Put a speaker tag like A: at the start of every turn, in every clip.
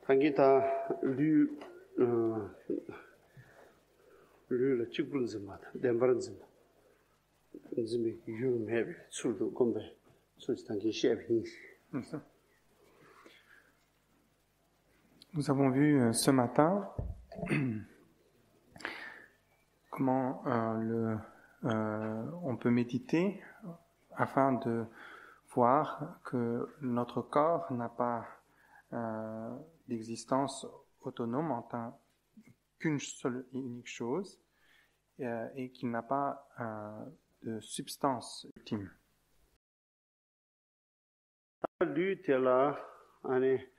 A: 당기다 류 류를 찍불즈마다 덴바른즈마 인즈미 유메비 술도 건배 술지 당기 셰빙.
B: Nous avons vu ce matin comment on peut méditer afin de voir que notre corps n'a pas d'existence autonome en tant qu'une seule et unique chose et qu'il n'a pas de substance ultime.
A: 류텔라 안에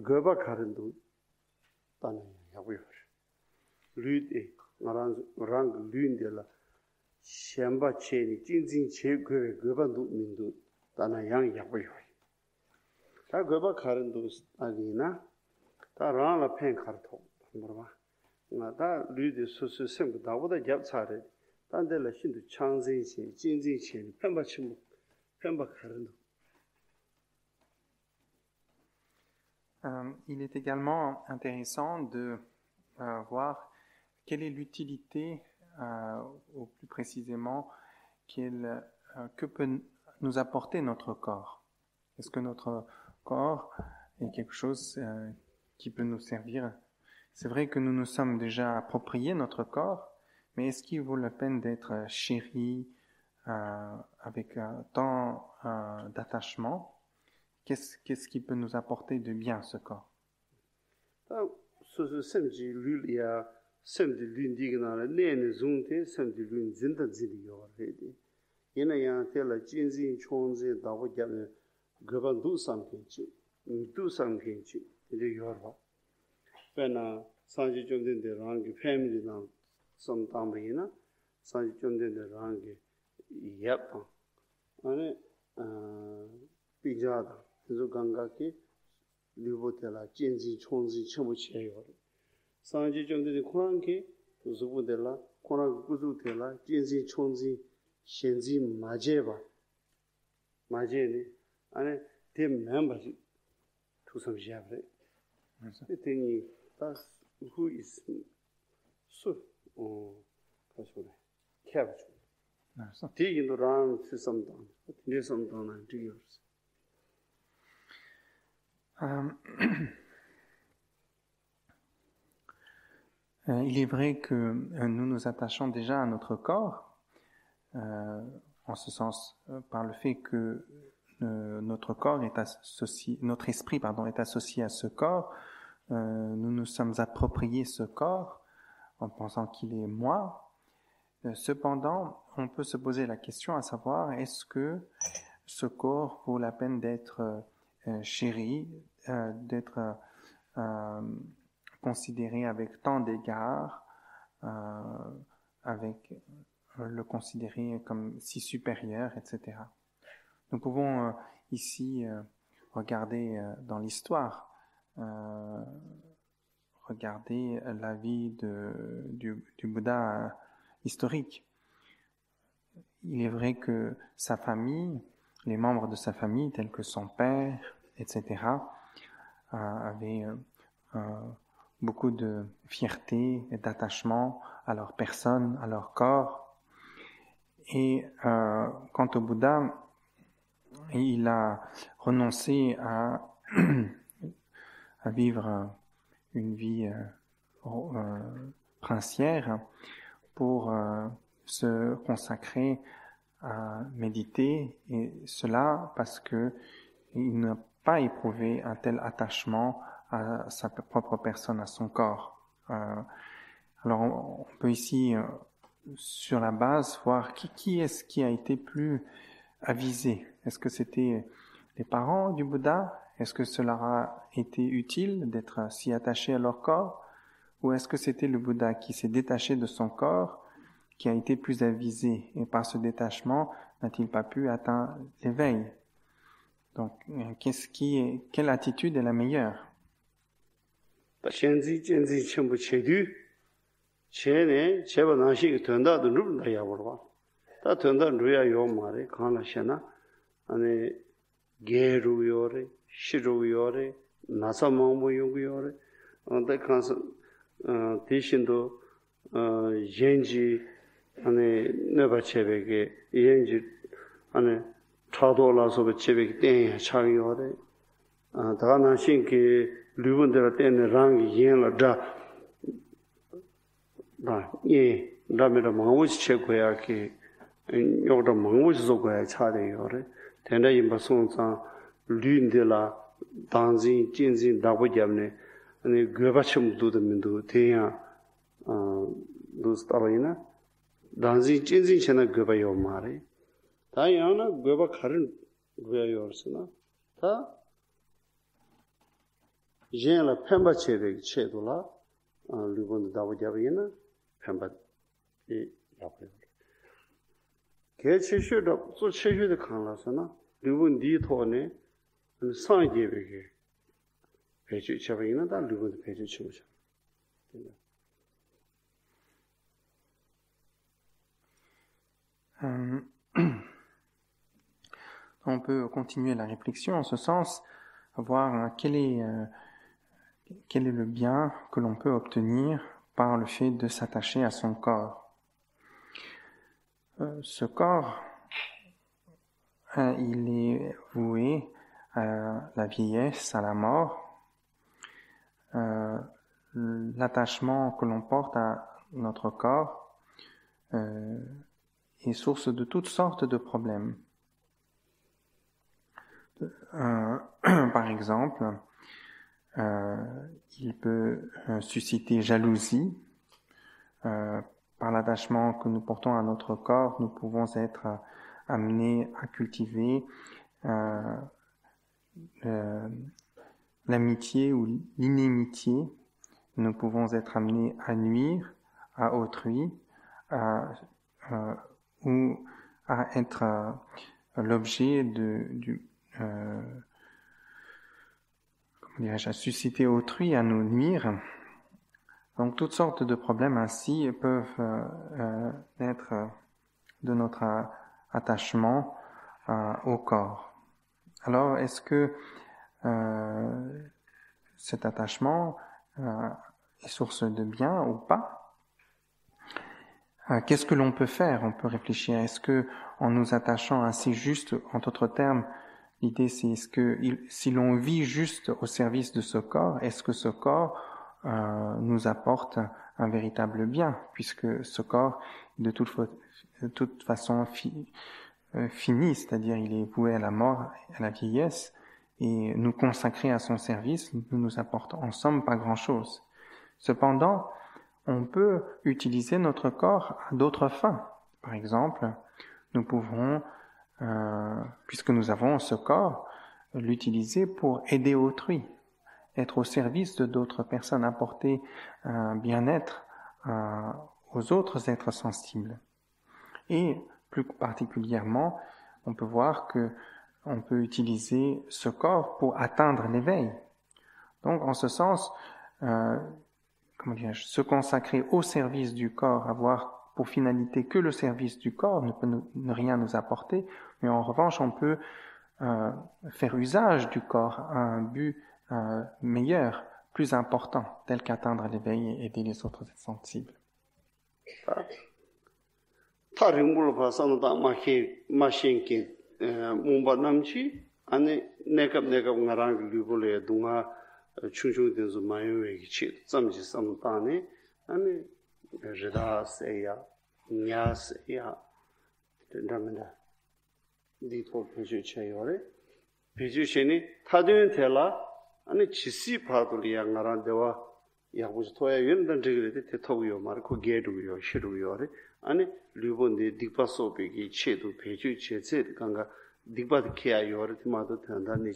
A: 거바 가른도 따네 야고요. 류데 나랑 류인데라 셴바 체니 찐찐 제거의 거반도 민도 따나 양 야고요. 다 거바 가른도 아니나 다 라라 펜 카르토 뭐라 나다 류데 소소 생고 나보다 잡차래 단데라 신도 창진시 찐찐시 펜바 침묵 펜바 가른도.
B: Il est également intéressant de voir quelle est l'utilité, ou plus précisément, que peut nous apporter notre corps. Est-ce que notre corps est quelque chose qui peut nous servir? C'est vrai que nous nous sommes déjà appropriés notre corps, mais est-ce qu'il vaut la peine d'être chéri avec tant d'attachement? Qu'est-ce qui peut nous apporter de bien ce corps?
A: 그래서 감각이 류보텔라 찐지 총지 첨부치해요. 상지 정도의 코란게 우수부텔라 코란 구수텔라 찐지 총지 현지 마제바 마제네 안에 대 멤버십 투성시하래. 그랬더니 다 who is so 가서래. 캐브죠.
B: 그래서
A: 디인도랑 시스템도 내성도는 디요.
B: Il est vrai que nous nous attachons déjà à notre corps, en ce sens par le fait que notre corps est associé, notre esprit est associé à ce corps. Nous nous sommes appropriés ce corps en pensant qu'il est moi. Cependant, on peut se poser la question à savoir est-ce que ce corps vaut la peine d'être chéri, d'être considéré avec tant d'égards, avec le considérer comme si supérieur, etc. Nous pouvons ici regarder dans l'histoire, regarder la vie du Bouddha historique. Il est vrai que sa famille, les membres de sa famille, tels que son père, etc., avaient beaucoup de fierté et d'attachement à leur personne, à leur corps. Et quant au Bouddha, il a renoncé à vivre une vie princière pour se consacrer à méditer, et cela parce que il n'a pas éprouvé un tel attachement à sa propre personne, à son corps. Alors on peut ici, sur la base, voir qui est-ce qui a été plus avisé. Est-ce que c'était les parents du Bouddha? Est-ce que cela a été utile d'être si attaché à leur corps? Ou est-ce que c'était le Bouddha qui s'est détaché de son corps, qui a été plus avisé, et par ce détachement n'a-t-il pas pu atteindre l'éveil? Donc, quelle attitude est la meilleure?
A: 시로요래 나사망모 용요래 안데 칸서 대신도 연지 안에 네바체베게 연지 안에 차도라서 체베게 땡 차요래 다가나 신기 류분들 때는 랑이 연라다 예 라메라 망고지 체고야기 요다 망고지 속고야 차대요래 된다 임바송상 류인들라 당진 진진 다보잡네 아니 괴바침도 민도 대야 도스타바이나 당진 진진 챤나 괴바요 마레 다야나 괴바 카른 괴요르스나 다 젠라 펜바 체베 체도라 류본도 다보잡이나 펜바 이 야고요 개체슈도 소 체슈도 칸라서나 류본 디토네 상계베게 배주 처방이나 다 류본도 배주 치우죠.
B: On peut continuer la réflexion en ce sens, voir quel est le bien que l'on peut obtenir par le fait de s'attacher à son corps. Ce corps, il est voué à la vieillesse, à la mort. L'attachement que l'on porte à notre corps est source de toutes sortes de problèmes. Par exemple, il peut susciter jalousie. Par l'attachement que nous portons à notre corps, nous pouvons être amenés à cultiver l'amitié ou l'inimitié. Nous pouvons être amenés à nuire à autrui ou à être l'objet à susciter autrui, à nous nuire. Donc toutes sortes de problèmes ainsi peuvent naître de notre attachement au corps. Alors est-ce que cet attachement est source de bien ou pas? Qu'est-ce que l'on peut faire? On peut réfléchir. Est-ce que en nous attachant ainsi juste, en d'autres termes, l'idée c'est est-ce que si l'on vit juste au service de ce corps, est-ce que ce corps nous apporte un véritable bien, puisque ce corps de toute façon fini, c'est-à-dire il est voué à la mort, à la vieillesse, et nous consacrer à son service ne nous apporte en somme pas grand-chose. Cependant, on peut utiliser notre corps à d'autres fins. Par exemple, nous pouvons, puisque nous avons ce corps, l'utiliser pour aider autrui, être au service de d'autres personnes, apporter un bien-être aux autres êtres sensibles. Et plus particulièrement, on peut voir que on peut utiliser ce corps pour atteindre l'éveil. Donc, en ce sens, se consacrer au service du corps, avoir pour finalité que le service du corps ne peut ne rien nous apporter, mais en revanche, on peut faire usage du corps à un but meilleur, plus important, tel qu'atteindre l'éveil et aider les autres sensibles.
A: 충충된서 마요에 치 점지 삼다네 아니 레다세야 냐세야 된다면다 리토 표시 쳐요래 비주신이 타드는 tel라 아니 지시 파도리야 나란데와 야부지 토야 연단 저기를 대토요 말고 게도요 시도요래 아니 류본데 딕바소베기 체도 배주 제제 강가 딕바드 케아요래 티마도 된다니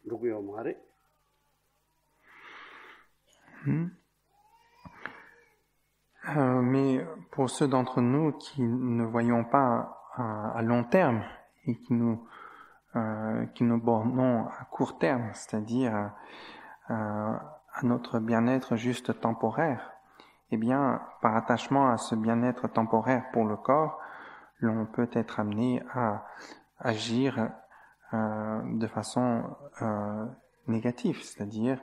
A: 누구요 말에
B: Mais pour ceux d'entre nous qui ne voyons pas à long terme et qui nous bornons à court terme, c'est-à-dire à notre bien-être juste temporaire, eh bien, par attachement à ce bien-être temporaire pour le corps, l'on peut être amené à agir de façon négative, c'est-à-dire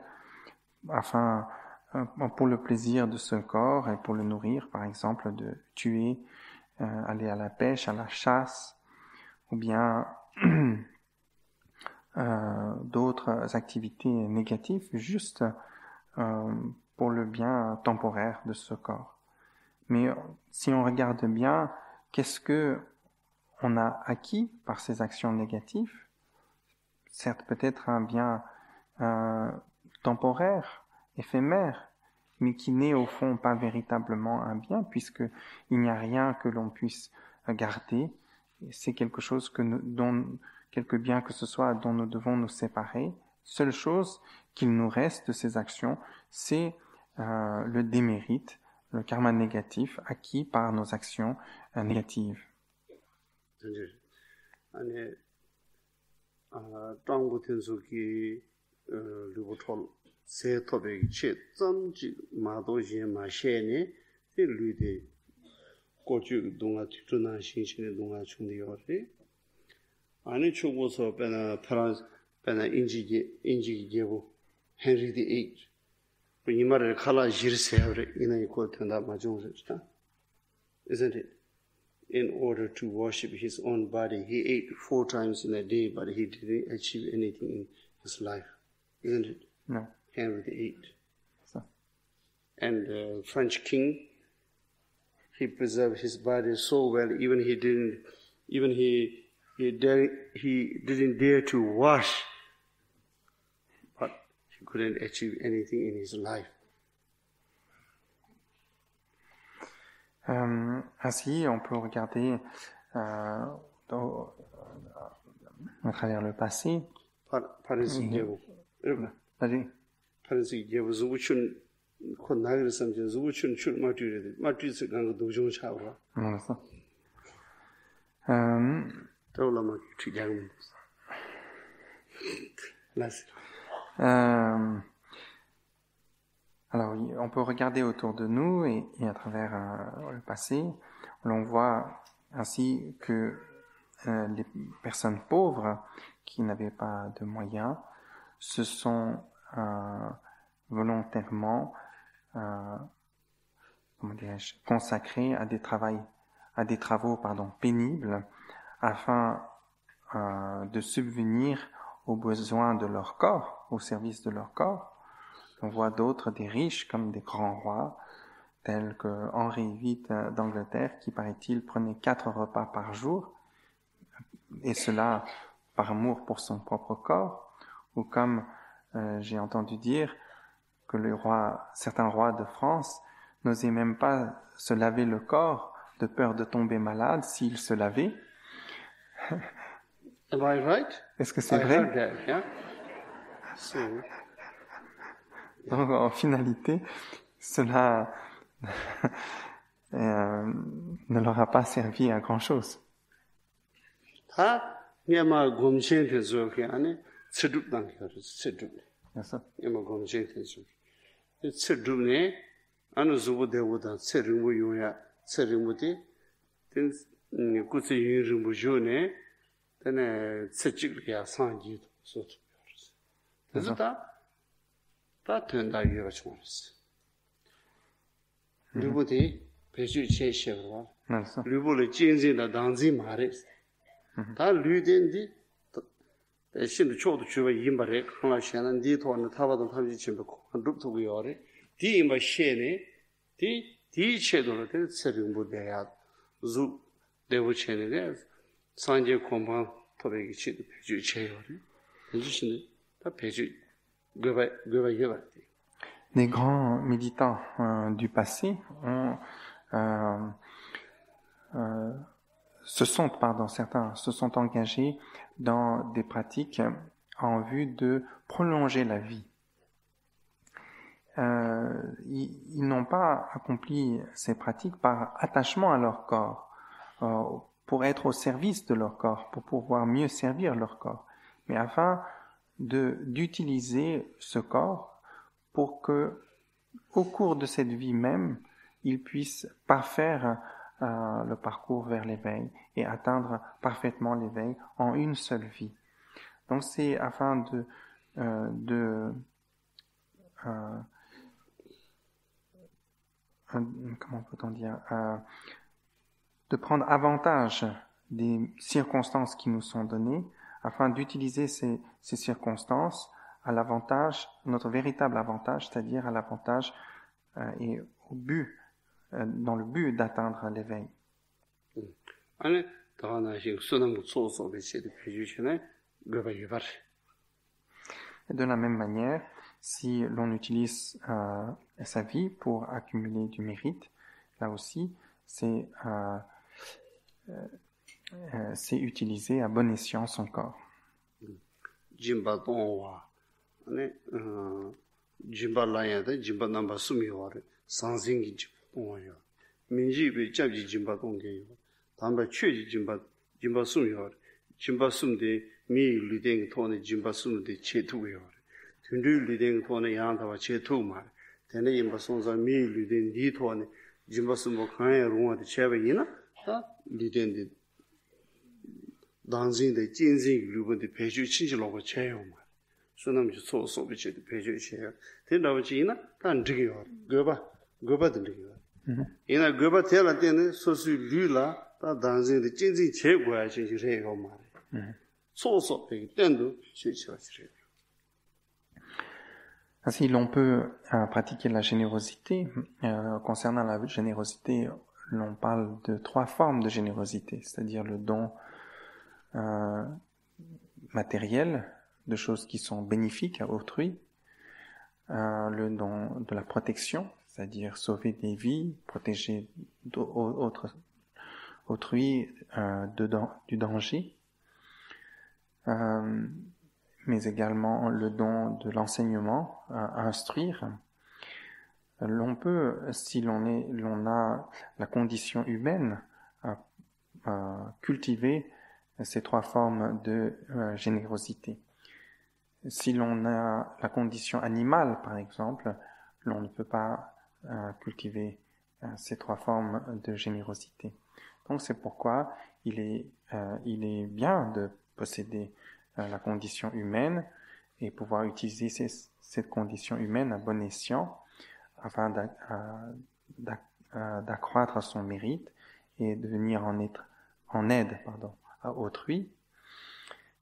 B: pour le plaisir de ce corps et pour le nourrir, par exemple, de tuer, aller à la pêche, à la chasse, ou bien d'autres activités négatives, juste pour le bien temporaire de ce corps. Mais si on regarde bien, qu'est-ce que on a acquis par ces actions négatives? Certes, peut-être un bien temporaire, éphémère, mais qui n'est au fond pas véritablement un bien, puisque il n'y a rien que l'on puisse garder. C'est quelque chose dont quelque bien que ce soit dont nous devons nous séparer. Seule chose qu'il nous reste de ces actions, c'est le démérite, le karma négatif acquis par nos actions négatives.
A: 땅고 텐수기 루고톨 세토베 체 점지 마도지 마셰네 딜루데 고주 동아 뒤주나 신신의 동아 중대요리 아니 추고서 베나 프랑스 베나 인지기 제고 헨리 디 8 이 말을 칼라 지르세요리 이나이 고텐다 마종스다 isn't it? In order to worship his own body, he ate 4 times in a day, but he didn't achieve anything in his life, isn't it?
B: No.
A: Henry VIII.
B: So.
A: And the French king, he preserved his body so well, even he didn't dare to wash, but he couldn't achieve anything in his life.
B: Ainsi, on peut regarder à travers le passé. Alors, on peut regarder autour de nous et à travers le passé, l'on voit ainsi que les personnes pauvres qui n'avaient pas de moyens se sont volontairement consacrées à des travaux pénibles afin de subvenir aux besoins de leur corps, au service de leur corps. On voit d'autres, des riches comme des grands rois, tels que Henri VIII d'Angleterre, qui paraît-il prenait 4 repas par jour, et cela par amour pour son propre corps, ou comme j'ai entendu dire que certains rois de France n'osaient même pas se laver le corps de peur de tomber malade s'ils se lavaient.
A: Am I right?
B: Est-ce que c'est vrai?
A: Heard that, yeah? So.
B: Donc, en finalité, cela ne leur a pas servi à grand-chose.
A: Bien 다 된다 이해가 좋았어. 루보디 배주 제시하고 루보를 진진다 당지 말했어. 다 루된디 신도 초도 주와 임바래 강라시는 디토는 타바도 탐지 침고 루토고 요래 디 임바 셰네 디 체도로 된 세ring부대야 주 대부체네 산제 공방 토백이 치도 배주 제요래. 해주시네. 다 배주
B: Les grands méditants du passé certains se sont engagés dans des pratiques en vue de prolonger la vie. Ils n'ont pas accompli ces pratiques par attachement à leur corps, pour être au service de leur corps, pour pouvoir mieux servir leur corps, mais afin d'utiliser ce corps pour que, au cours de cette vie même, ils puissent parfaire le parcours vers l'éveil et atteindre parfaitement l'éveil en une seule vie. Donc c'est afin comment peut-on dire, de prendre avantage des circonstances qui nous sont données, afin d'utiliser ces circonstances à l'avantage, notre véritable avantage, c'est-à-dire à l'avantage et au but, dans le but d'atteindre l'éveil. Et de la même manière, si l'on utilise sa vie pour accumuler du mérite, là aussi, c'est utiliser à bon escient son corps.
A: Jimba Dongwa, Jimba Layada, Jimba Namba Sumiware, Sanzingi Jimba Minji be Jabji Jimba Dongge, Tamba Chuji Jimba Sumiware, Jimba Sumde, Mi Lideng Tone, Jimba Sumde Chetuware, Tundu Lideng Tone Yantawa Chetumar, Tene Yimba Sonza, Mi Lideng Ditone, Jimba Sumbo Kanya Ruma de Chavina, Lideng 당진의 진진 루번의 배주 친절하고 채용만 소남지 소소비치 배주 채용 된다고지나 단지기요 거바들이요 이나 거바 태라 때는 소수 류라 다 당진의 진진 제고야 진실해요 말 소소비 된도 취치하시래요.
B: Ainsi, l'on peut pratiquer la générosité. Concernant la générosité, l'on parle de 3 formes de générosité, c'est-à-dire le don matériel, de choses qui sont bénéfiques à autrui, le don de la protection, c'est-à-dire sauver des vies, protéger autrui du danger, mais également le don de l'enseignement, instruire. L'on peut, si l'on a la condition humaine, cultiver ces 3 formes de générosité. Si l'on a la condition animale, par exemple, l'on ne peut pas cultiver ces 3 formes de générosité. Donc c'est pourquoi il est bien de posséder la condition humaine et pouvoir utiliser cette condition humaine à bon escient afin d'accroître son mérite et de venir en aide à autrui,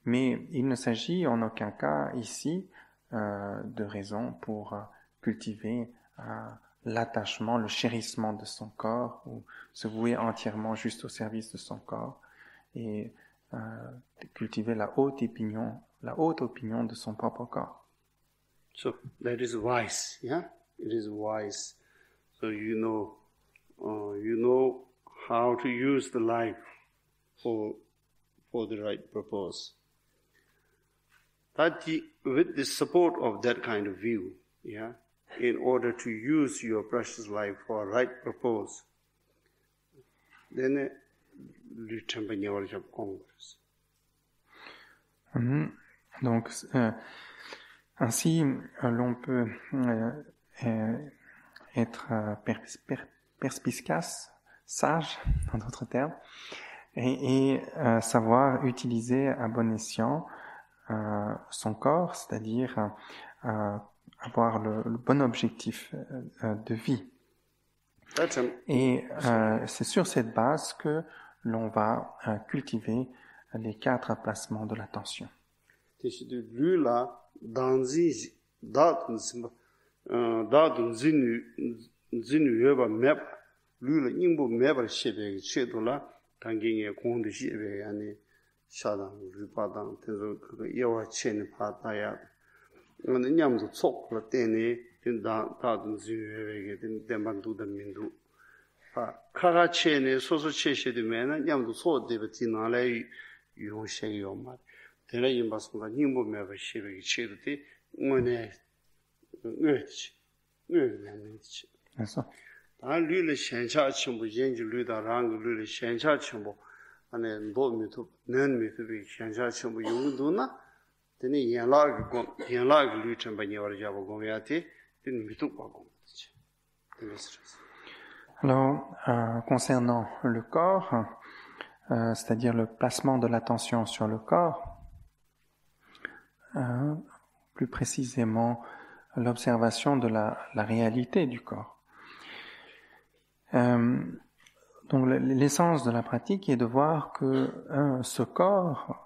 B: mais il ne s'agit en aucun cas ici de raison pour cultiver l'attachement, le chérissement de son corps ou se vouer entièrement juste au service de son corps et cultiver la haute opinion de son propre corps.
A: So that is wise, yeah? It is wise. So you know how to use the life for the right purpose. That with the support of that kind of view, yeah, in order to use your precious life for a right purpose, then
B: donc, ainsi, l'on peut être perspicace, sage, en d'autres termes, et savoir utiliser à bon escient son corps, c'est-à-dire avoir le bon objectif de vie. Et c'est sur cette base que l'on va cultiver les 4 placements de l'attention.
A: 당경에 공도 시에 안에 샤당 리바당 때도 그 예와 체는 파다야 오늘 냠도 속을 때네 된다 다든 지외게 된 대만도다 민도 아 카가체네 소소체시되면은 냠도 소되버지 나래 유용세요 말 되나 임바스가 님보 매버 시베 체도데 오늘 뇌지
B: 그래서
A: 류를 현차 첨부 연주 류다랑 류를 현차 첨부 안에 노미도 nen미도 현차 첨부 용도나 되니 연락 류 첨부니 와르자고 공야티 되니 미도 바고
B: Alors, concernant le corps, c'est-à-dire le placement de l'attention sur le corps, plus précisément l'observation de la réalité du corps. Donc l'essence de la pratique est de voir que ce corps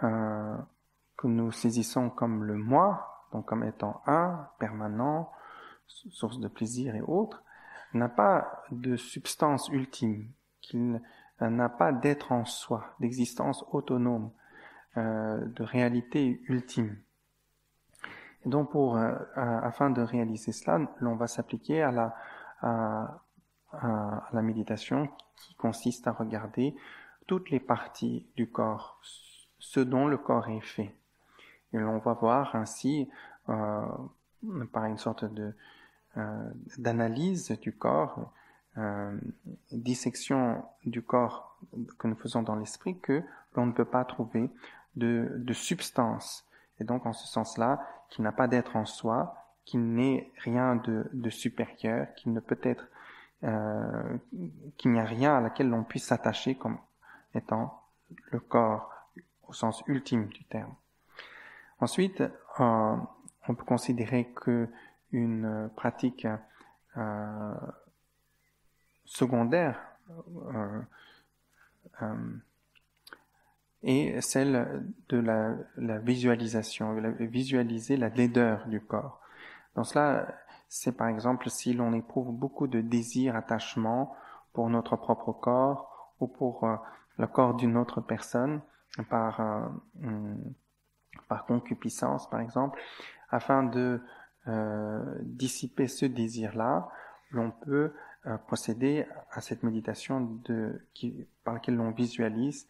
B: que nous saisissons comme le moi, donc comme étant permanent, source de plaisir et autres, n'a pas de substance ultime, qu'il n'a pas d'être en soi, d'existence autonome, de réalité ultime. Et donc afin de réaliser cela, l'on va s'appliquer à la méditation qui consiste à regarder toutes les parties du corps, ce dont le corps est fait. Et l'on va voir ainsi, par une sorte d'analyse du corps, dissection du corps que nous faisons dans l'esprit, que l'on ne peut pas trouver de substance. Et donc, en ce sens-là, qu'il n'a pas d'être en soi, qu'il n'est rien de supérieur, qu'il ne peut être, qu'il n'y a rien à laquelle l'on puisse s'attacher comme étant le corps au sens ultime du terme. Ensuite, on peut considérer que une pratique secondaire est celle de la visualisation, visualiser la laideur du corps. Donc cela, c'est par exemple si l'on éprouve beaucoup de désir, attachement pour notre propre corps ou pour le corps d'une autre personne, par concupiscence par exemple, afin de dissiper ce désir-là, l'on peut procéder à cette méditation par laquelle l'on visualise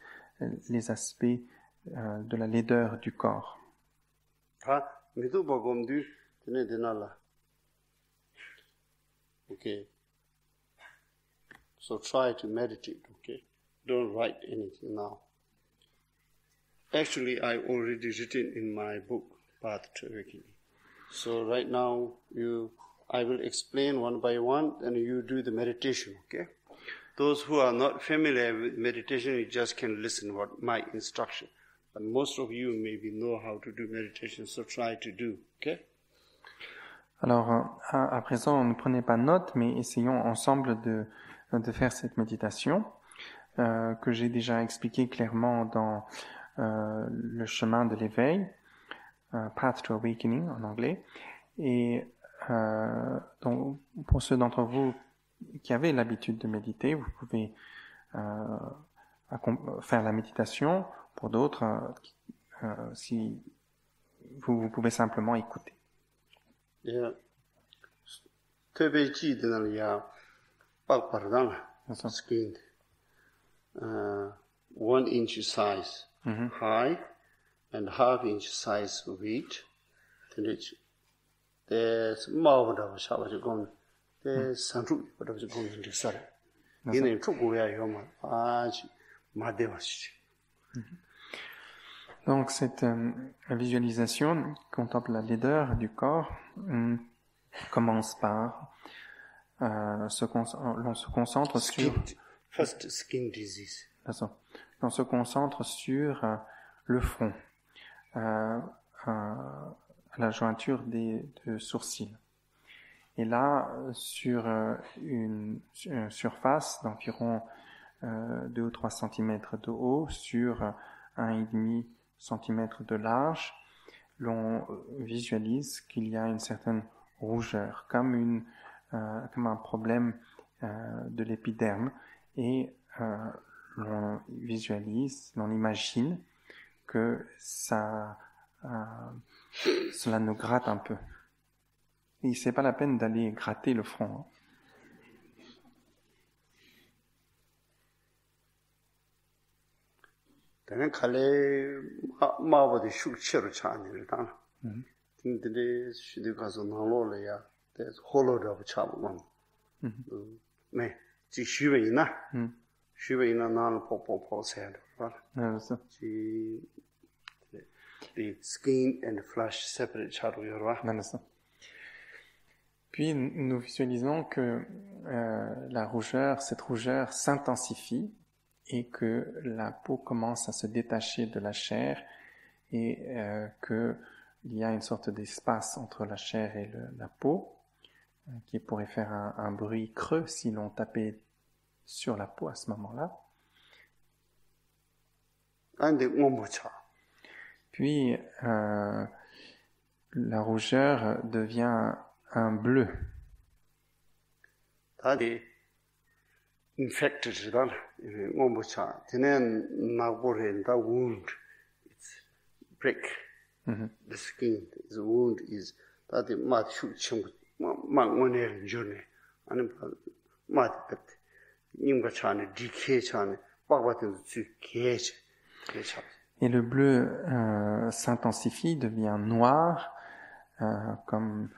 B: les aspects de la laideur du corps.
A: Okay. So try to meditate, okay? Don't write anything now. Actually, I already written in my book, Path to Awakening. So right now, I will explain one by one, and you do the meditation, okay? Those who are not familiar with meditation, you just can listen what my instruction. But most of you maybe know how to do meditation, so try to do, okay?
B: Alors, à présent, ne prenez pas note, mais essayons ensemble de faire cette méditation que j'ai déjà expliqué clairement dans le chemin de l'éveil, Path to Awakening en anglais. Et donc, pour ceux d'entre vous qui avez l'habitude de méditer, vous pouvez faire la méditation. Pour d'autres, si vous pouvez simplement écouter.
A: Yeah. Skin. 1 inch size high and half inch size weight. There's more of a gun. There's some truth, but I was going to say. In a true way,
B: Donc cette visualisation qui contemple la laideur du corps commence par l'on se concentre sur
A: first skin disease.
B: On se concentre sur le front, à la jointure de sourcils. Et là, sur une surface d'environ 2 ou 3 cm de haut, sur 1,5 cm de large, l'on visualise qu'il y a une certaine rougeur, comme un problème de l'épiderme, et l'on visualise, l'on imagine que cela nous gratte un peu. Et c'est pas la peine d'aller gratter le front.
A: The skin and flesh separate.
B: Puis nous visualisons que cette rougeur s'intensifie et que la peau commence à se détacher de la chair et qu'il y a une sorte d'espace entre la chair et la peau qui pourrait faire un bruit creux si l'on tapait sur la peau à ce moment-là. Puis la rougeur devient un bleu.
A: Infected, wound, it's break. The skin, the wound is that the mat shoot chung one journey and mat but nimba chane decay chane bagwatin zu cage.
B: Et le bleu s'intensifie, devient noir, comme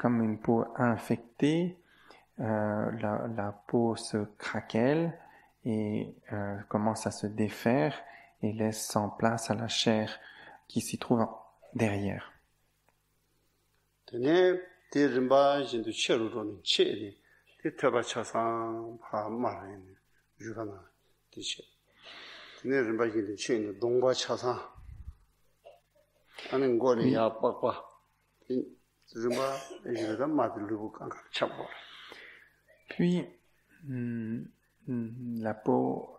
B: une peau infectée. La peau se craquelle et commence à se défaire et laisse sans place à la chair qui s'y trouve derrière. Puis, la peau,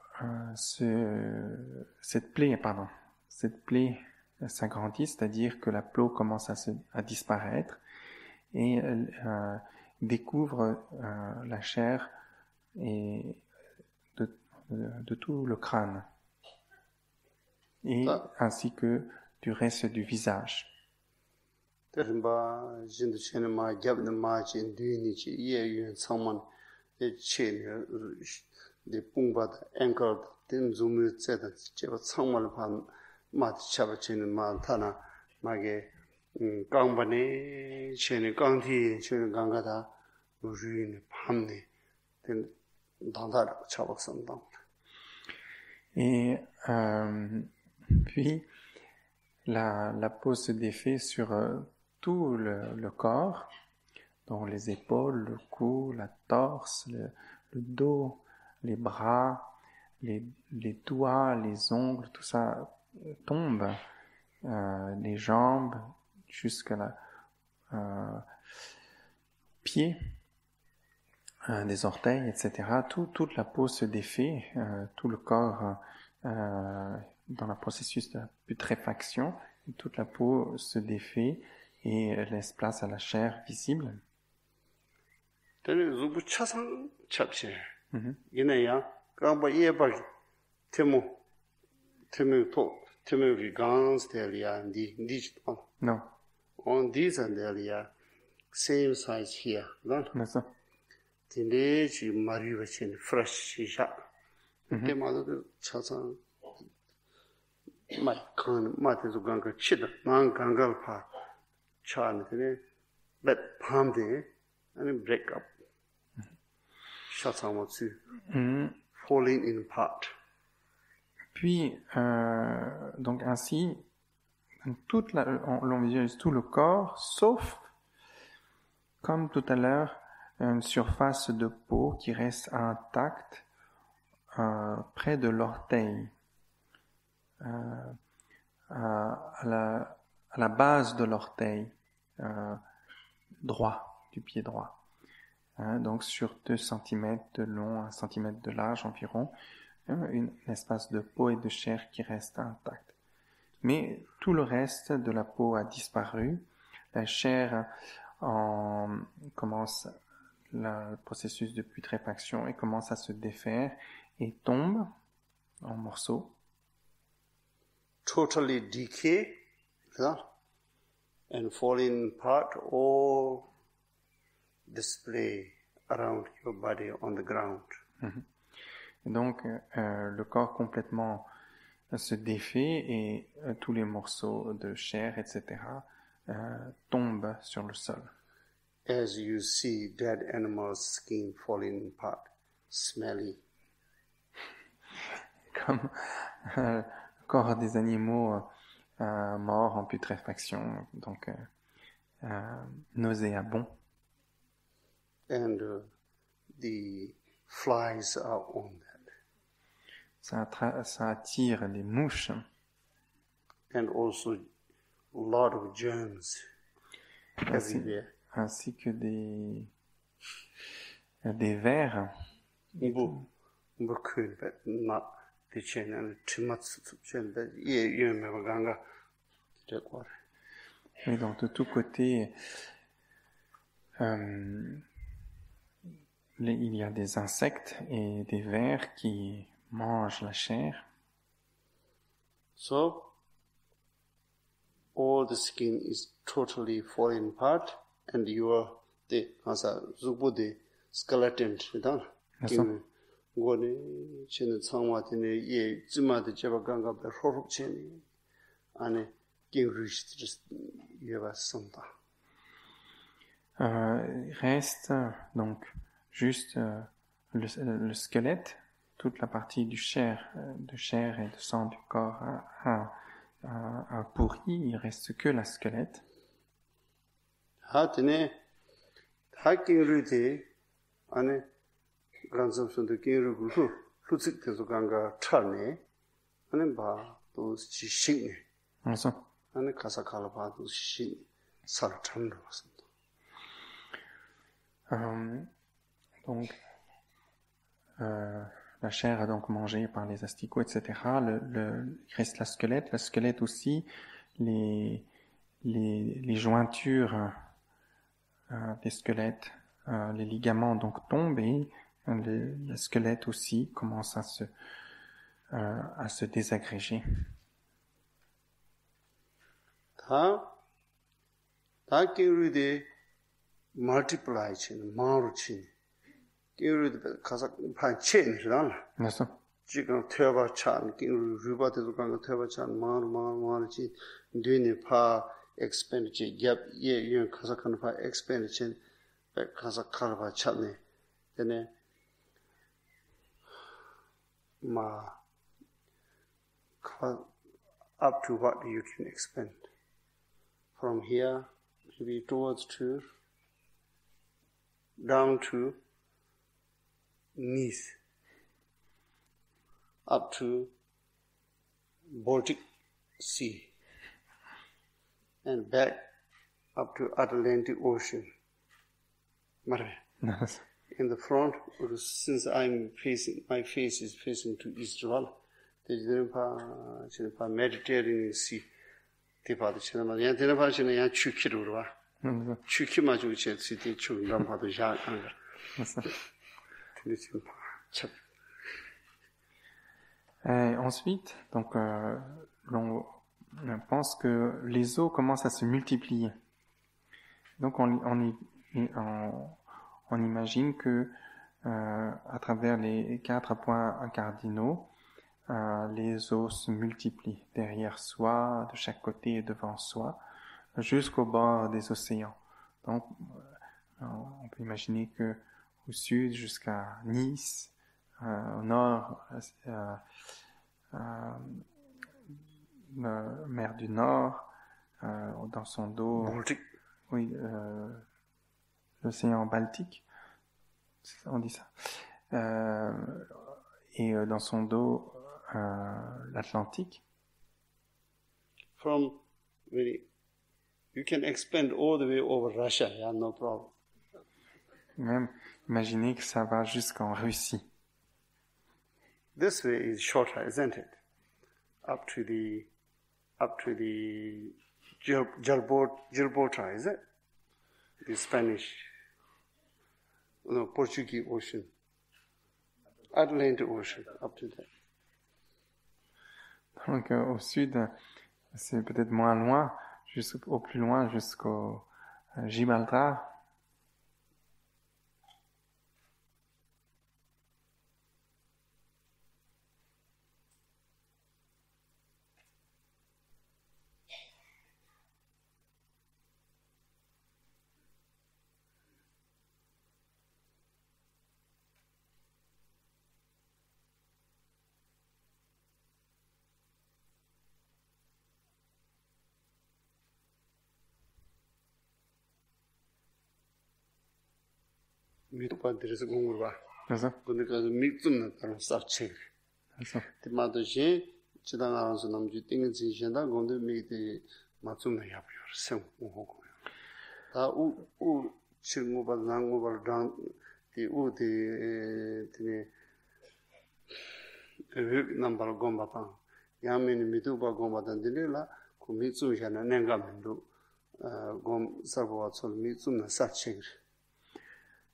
B: cette plaie s'agrandit, c'est-à-dire que la peau commence à disparaître et découvre la chair et de tout le crâne, et ainsi que du reste du visage. Et puis la peau se défait sur tout le corps, dont les épaules, le cou, la torse, le dos, les bras, les doigts, les ongles, tout ça tombe, les jambes jusqu'à la pied, des orteils, etc. Toute la peau se défait, tout le corps dans le processus de putréfaction, toute la peau se défait et laisse place à la chair visible. Non.
A: On these and there same size here.
B: Non, ça.
A: Teenage Mariva fresh shot. The mother chasan my con matters of ganga chid, non gangal pa chan, but palm day and break up. Chasan what's falling in part.
B: Puis, donc ainsi, on visualise tout le corps, sauf, comme tout à l'heure, une surface de peau qui reste intacte près de l'orteil, à la base de l'orteil droit, du pied droit. Donc sur 2 cm de long, 1 cm de large environ, un espace de peau et de chair qui reste intact. Mais tout le reste de la peau a disparu. La chair commence le processus de putréfaction et commence à se défaire et tombe en morceaux.
A: Totally decay, and falling part or display around your body on the ground.
B: Et donc, le corps complètement se défait et tous les morceaux de chair, etc., tombent sur le sol.
A: As you see dead animals' skin falling apart, smelly.
B: Comme le corps des animaux morts en putréfaction, donc nauséabond.
A: And the flies are on that.
B: Ça attire les mouches.
A: and also a lot of germs everywhere.
B: Ainsi que des vers.
A: Mbu kun bet not the chain and too much chain bet ye me ganga de quoi.
B: Et donc de tous côtés, il y a des insectes et des vers qui mangent la chair.
A: So all the skin is totally falling apart, and you are the skeleton. Gone chen changwa tene ye zima de jeba ganga be horok chen ane ginrush yeva santa.
B: Il reste donc juste le squelette, toute la partie de chair et de sang du corps a pourri, il reste que la squelette.
A: Ha tene ha ginrude ane 간섭선도 게르고 루직대서 간가 차네 하는 바도 지식네
B: 그래서
A: 하는 가사칼 바도 시 살참로 왔습니다.
B: Donc la chair a donc mangé par les asticots, etc. Il reste la squelette aussi, les jointures des squelettes, les ligaments donc tombent et le squelette aussi commence à se désagréger.
A: 다 끼우리데 multiply 친 마루 친 끼우리데 가사 판체니라.
B: 그래서
A: 지금 태어바 찬 끼우리 루바데도 간가 태어바 찬 마루치 뇌네 파 expenditure gap 예 가사 칸 파 expenditure 가사 칼바 찬네 되네 up to what you can expend. From here, maybe towards to, down to knees, up to Baltic Sea, and back up to Atlantic Ocean. In the front, since my face is facing to Israel, there's a Mediterranean Sea. The part of China, the Generation and Chukirua. Chukimajo city, Chukram, the Jan Anger.
B: Ensuite, donc, on pense que les os commencent à se multiplier. Donc, on imagine que à travers les 4 points cardinaux, les os se multiplient derrière soi, de chaque côté et devant soi, jusqu'au bord des océans. Donc, on peut imaginer que au sud jusqu'à Nice, au nord, mer du Nord, dans son dos, oui, l'océan Baltique, on dit ça, et dans son dos, l'Atlantique.
A: From really, you can expand all the way over Russia, yeah, no problem.
B: Même imaginez que ça va jusqu'en Russie.
A: This way is shorter, isn't it? Up to the Gibraltar, is it? The Spanish, no, Portuguese Ocean, Atlantic Ocean, up to that.
B: Donc au sud, c'est peut-être moins loin, au plus loin jusqu'au Gibraltar.
A: 밑반들에서 공부를 봐.
B: 그래서?
A: 근데 가서 밑좀 났다는 싹 책.
B: 그래서?
A: 그마도시 chidang aransu namju tingin zi shenda gondu migde matsum na yabu yor sem ungo ta u chirngu bal nangu bal dang di u di tine huk nambal gomba tang yamini midu ba gomba tang dine la ku mitsum shena nenga mindu gom sarwa tsol mitsum na satchegri.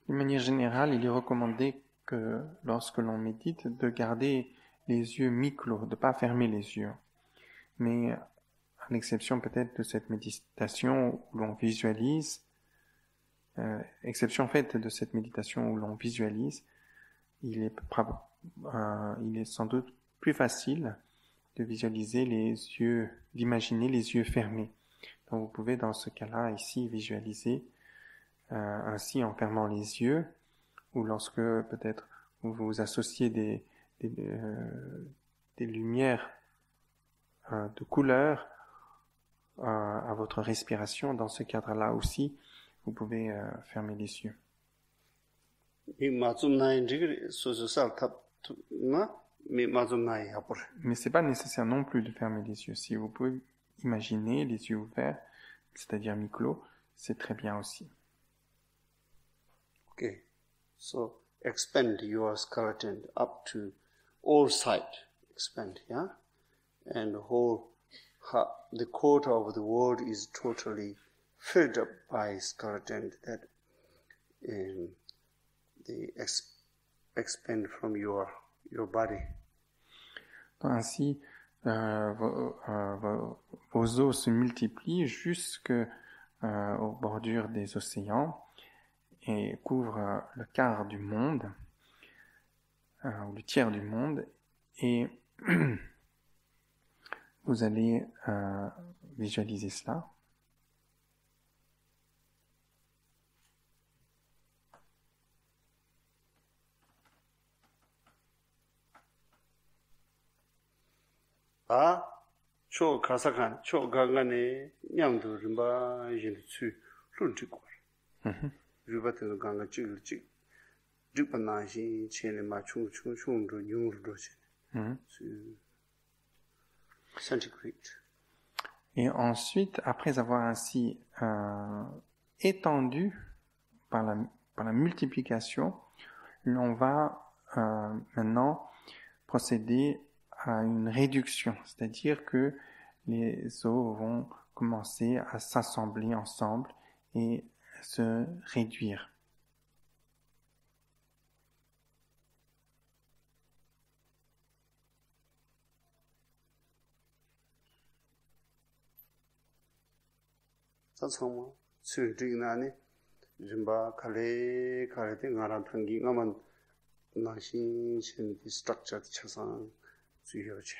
B: D'une manière générale, il est recommandé que lorsque l'on médite, de garder les yeux mi-clos, de ne pas fermer les yeux. Mais à l'exception peut-être de cette méditation où l'on visualise, exception faite de cette méditation où l'on visualise, il est sans doute plus facile de visualiser les yeux, d'imaginer les yeux fermés. Donc vous pouvez dans ce cas-là ici visualiser ainsi en fermant les yeux, ou lorsque peut-être vous associez des lumières de couleur à votre respiration, dans ce cadre-là aussi, vous pouvez fermer les yeux. Mais c'est pas nécessaire non plus de fermer les yeux. Si vous pouvez imaginer les yeux ouverts, c'est-à-dire mi-clos, c'est très bien aussi.
A: Okay, so expand your skeleton up to all sides, expand, yeah? And the quarter of the world is totally filled up by skeleton that they expand from your body.
B: Ainsi, vos os se multiplient jusqu'aux bordures des océans et couvrent le quart du monde, ou le tiers du monde, et vous allez visualiser cela.
A: 초 가사간 초 강간에 냠도 림바 인츠 룬지고 리바트 강가 찌글찌 득반나시 체네 마충충충도 융르도 centigrade.
B: Et ensuite, après avoir ainsi étendu par la multiplication, l'on va maintenant procéder à une réduction, c'est-à-dire que les os vont commencer à s'assembler ensemble et se réduire.
A: 사성모 수직나니 림바 칼레 ngaran thangi ngaman nashin shin structure chasan suyoche.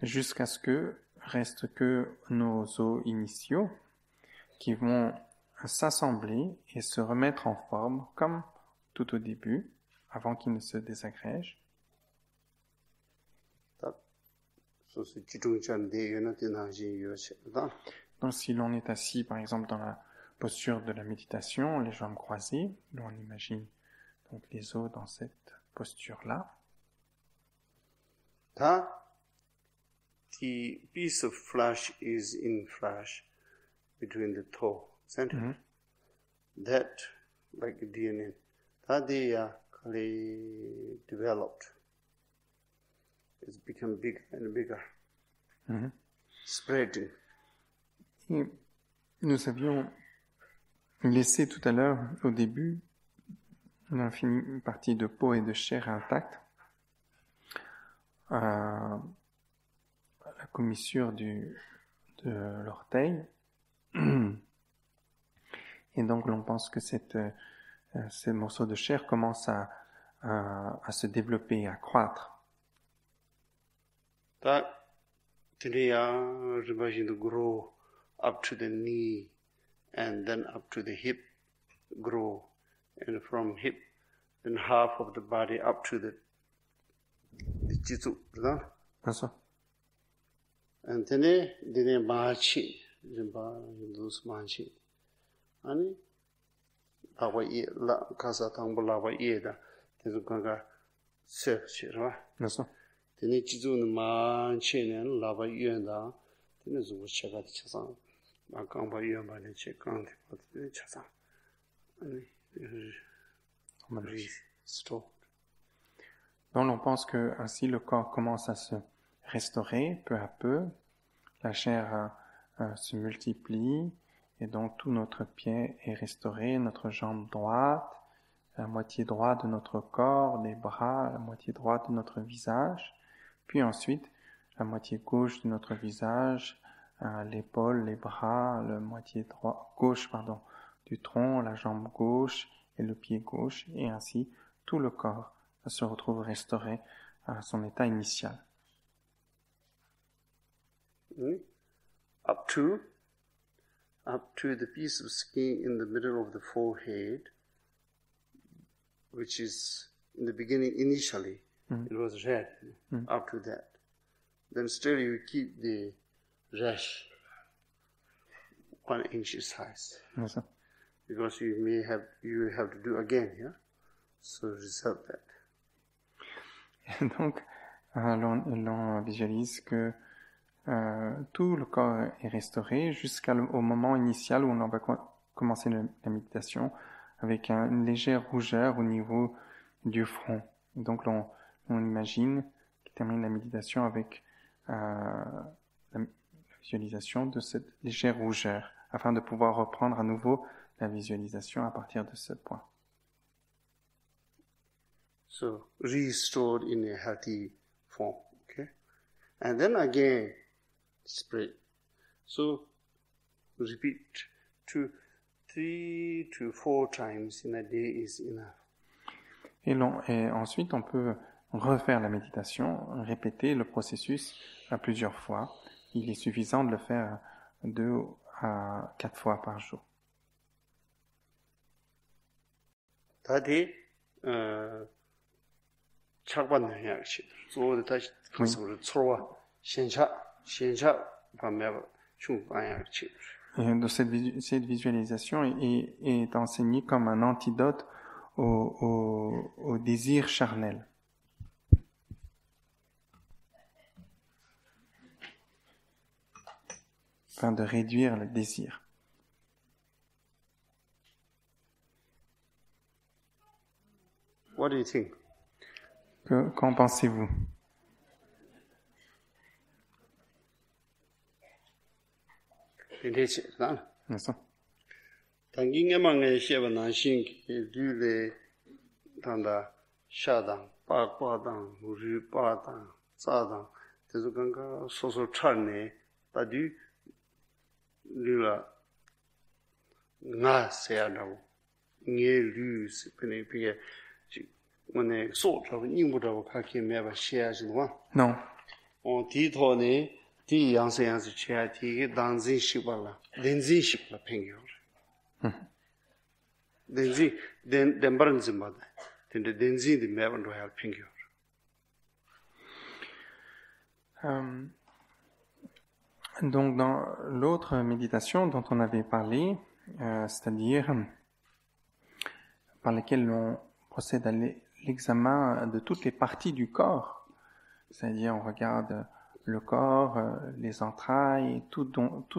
B: Jusqu'à ce que reste que nos os initiaux qui vont s'assembler et se remettre en forme comme tout au début, avant qu'ils ne se désagrègent. Donc si l'on est assis par exemple dans la posture de la méditation, les jambes croisées, on imagine donc les os dans cette posture-là.
A: The piece of flesh is in flesh between the toe center. Mm-hmm. That, like DNA, that they are developed. It's become bigger and bigger, mm-hmm. Spreading.
B: Et nous avions laissé tout à l'heure, au début, une partie de peau et de chair intacte. La commissure de l'orteil. Et donc l'on pense que ces morceaux de chair commencent à se développer, à croître.
A: That today to grow up to the knee and then up to the hip grow, and from hip then half of the body up to the jitsu, right?
B: That's so.
A: And then machi, those machi, and our ear, casa tambula, our ear, there's a ganga search, right?
B: That's so.
A: Tene chizu man chenen lava yenda, tene zubu chega chasang, ma kangba yenda ne che kang te chasang. Restore.
B: Donc on pense que ainsi le corps commence à se restaurer peu à peu, la chair se multiplie et donc tout notre pied est restauré, notre jambe droite, la moitié droite de notre corps, les bras, la moitié droite de notre visage, puis ensuite la moitié gauche de notre visage, l'épaule, les bras, la moitié gauche du tronc, la jambe gauche et le pied gauche, et ainsi tout le corps se retrouve restauré à son état initial.
A: Up to the piece of skin in the middle of the forehead, which is in the beginning, initially, it was red, up to that. Then still you keep the rash 1 inch size.
B: Yes,
A: Because you have to do again, yeah? So reserve that.
B: Et donc, l'on visualise que tout le corps est restauré jusqu'au moment initial où on va commencer la méditation avec une légère rougeur au niveau du front. Et donc, on imagine qu'il termine la méditation avec la visualisation de cette légère rougeur afin de pouvoir reprendre à nouveau la visualisation à partir de ce point.
A: So, restored in a healthy form, okay? And then again, spread. So, repeat 3 to 4 times in a day is enough.
B: Et ensuite, on peut refaire la méditation, répéter le processus à plusieurs fois. Il est suffisant de le faire 2 à 4 fois par jour.
A: 다디 착반을 해야지. 또 다시 가서 서로와 신차 밤에 충분해야지.
B: Et cette visualisation est enseignée comme un antidote au désir charnel. Afin de réduire le désir.
A: What do you think?
B: Qu'en pensez-vous?
A: N'est-ce pas? 당긴게만에 셰바나신 류레 단다 샤당 빠빠당 우리빠당 싸당 대소간가 소소 찬네 다디 류라 나세야나고 녜류스 페네피게 오늘 소트하고 인부라고 가게 매바 셰야지노
B: Non.
A: 디토네 디 양세양스 셰야티 단진식발라 렌진식발 팽겨 렌지 덴바른즈마다 근데 렌지디 매번도 할 팽겨
B: Donc dans l'autre méditation dont on avait parlé, c'est-à-dire par laquelle on procède à l'examen de toutes les parties du corps, c'est-à-dire on regarde le corps, les entrailles, tout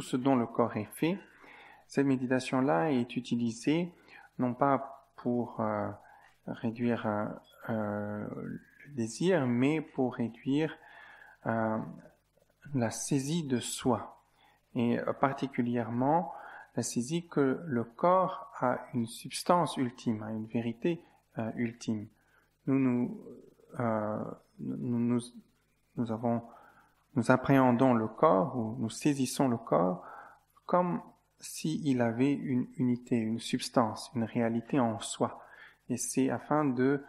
B: ce dont le corps est fait. Cette méditation-là est utilisée non pas pour réduire le désir, mais pour réduire la saisie de soi, et particulièrement la saisie que le corps a une substance ultime, a une vérité ultime. Nous appréhendons le corps, ou nous saisissons le corps comme s'il avait une unité, une substance, une réalité en soi. Et c'est afin de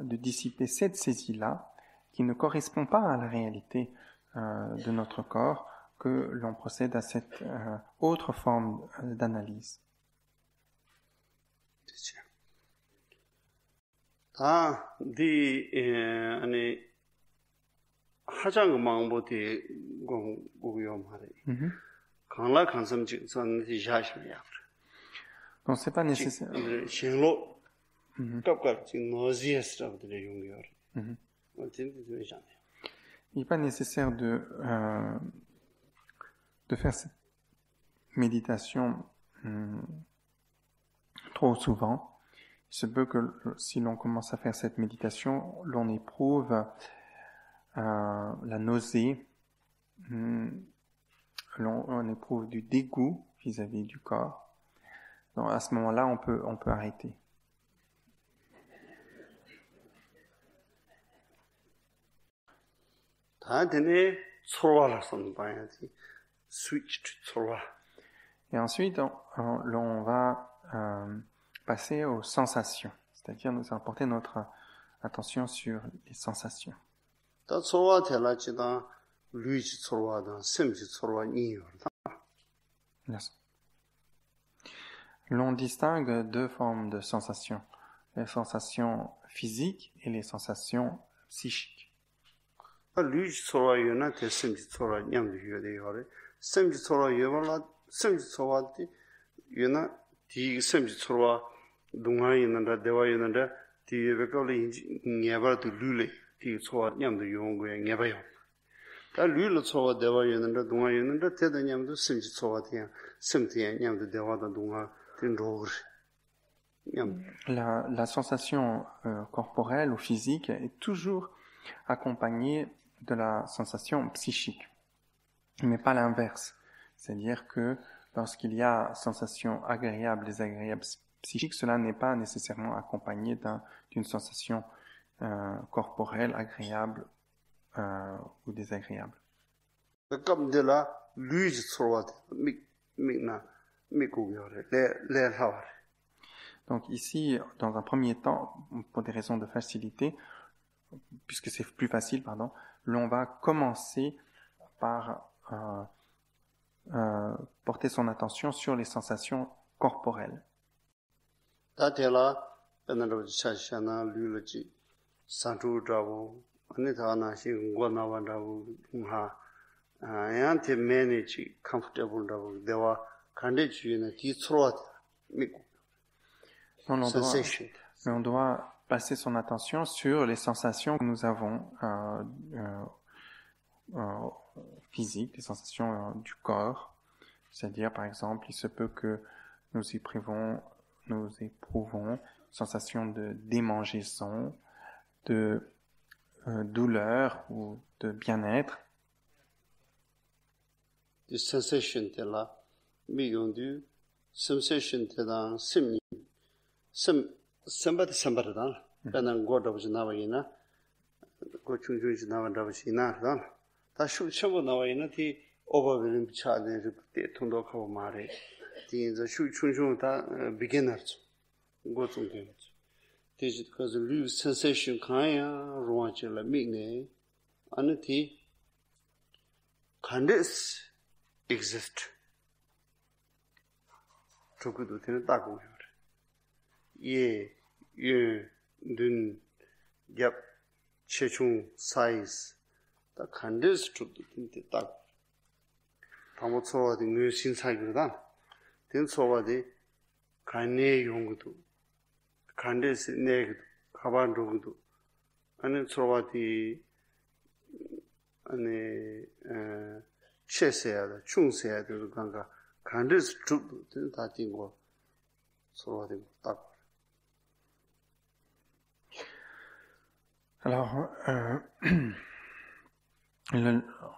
B: dissiper cette saisie-là, qui ne correspond pas à la réalité de notre corps, que l'on procède à cette autre forme d'analyse. Donc c'est pas nécessaire. Il n'est pas nécessaire de faire cette méditation trop souvent. Il se peut que si l'on commence à faire cette méditation, l'on éprouve la nausée, on éprouve du dégoût vis-à-vis du corps. Donc à ce moment-là, on peut arrêter. Et ensuite, l'on va passer aux sensations, c'est-à-dire nous apporter notre attention sur les sensations. L'on distingue deux formes de sensations, les sensations physiques et les sensations psychiques. La sensation corporelle ou physique est toujours accompagnée de la sensation psychique, mais pas l'inverse. C'est-à-dire que lorsqu'il y a sensation agréable, désagréable psychique, cela n'est pas nécessairement accompagné d'une sensation corporelle agréable ou désagréable. Donc ici, dans un premier temps, pour des raisons de facilité, puisque c'est plus facile, l'on va commencer par porter son attention sur les sensations corporelles. On doit placer son attention sur les sensations que nous avons physiques, les sensations du corps. C'est-à-dire, par exemple, il se peut que nous éprouvons sensation de démangeaison, de douleur ou de bien-être.
A: The sensation de la migondu sensation de la sambata penan goda bujnawayina go chunjunjinawa dabashina dan ta shuchabo nawayina ti overwhelm chade rupte thundo khaw mare ti the chunjun ta beginners go chungge this because the lose sensation kaya ruachela migne anati khandes exist 조그도 되는 따고 예 dun yap chechung size da khandes chudu tinte tak tamo chowa de ngue sin sai gurdan den chowa de kane yongdu khandes ne kaban rogudu ane chowa de ane cheseya da chungseya de ganga khandes chudu den ta tingo chowa de tak.
B: Alors,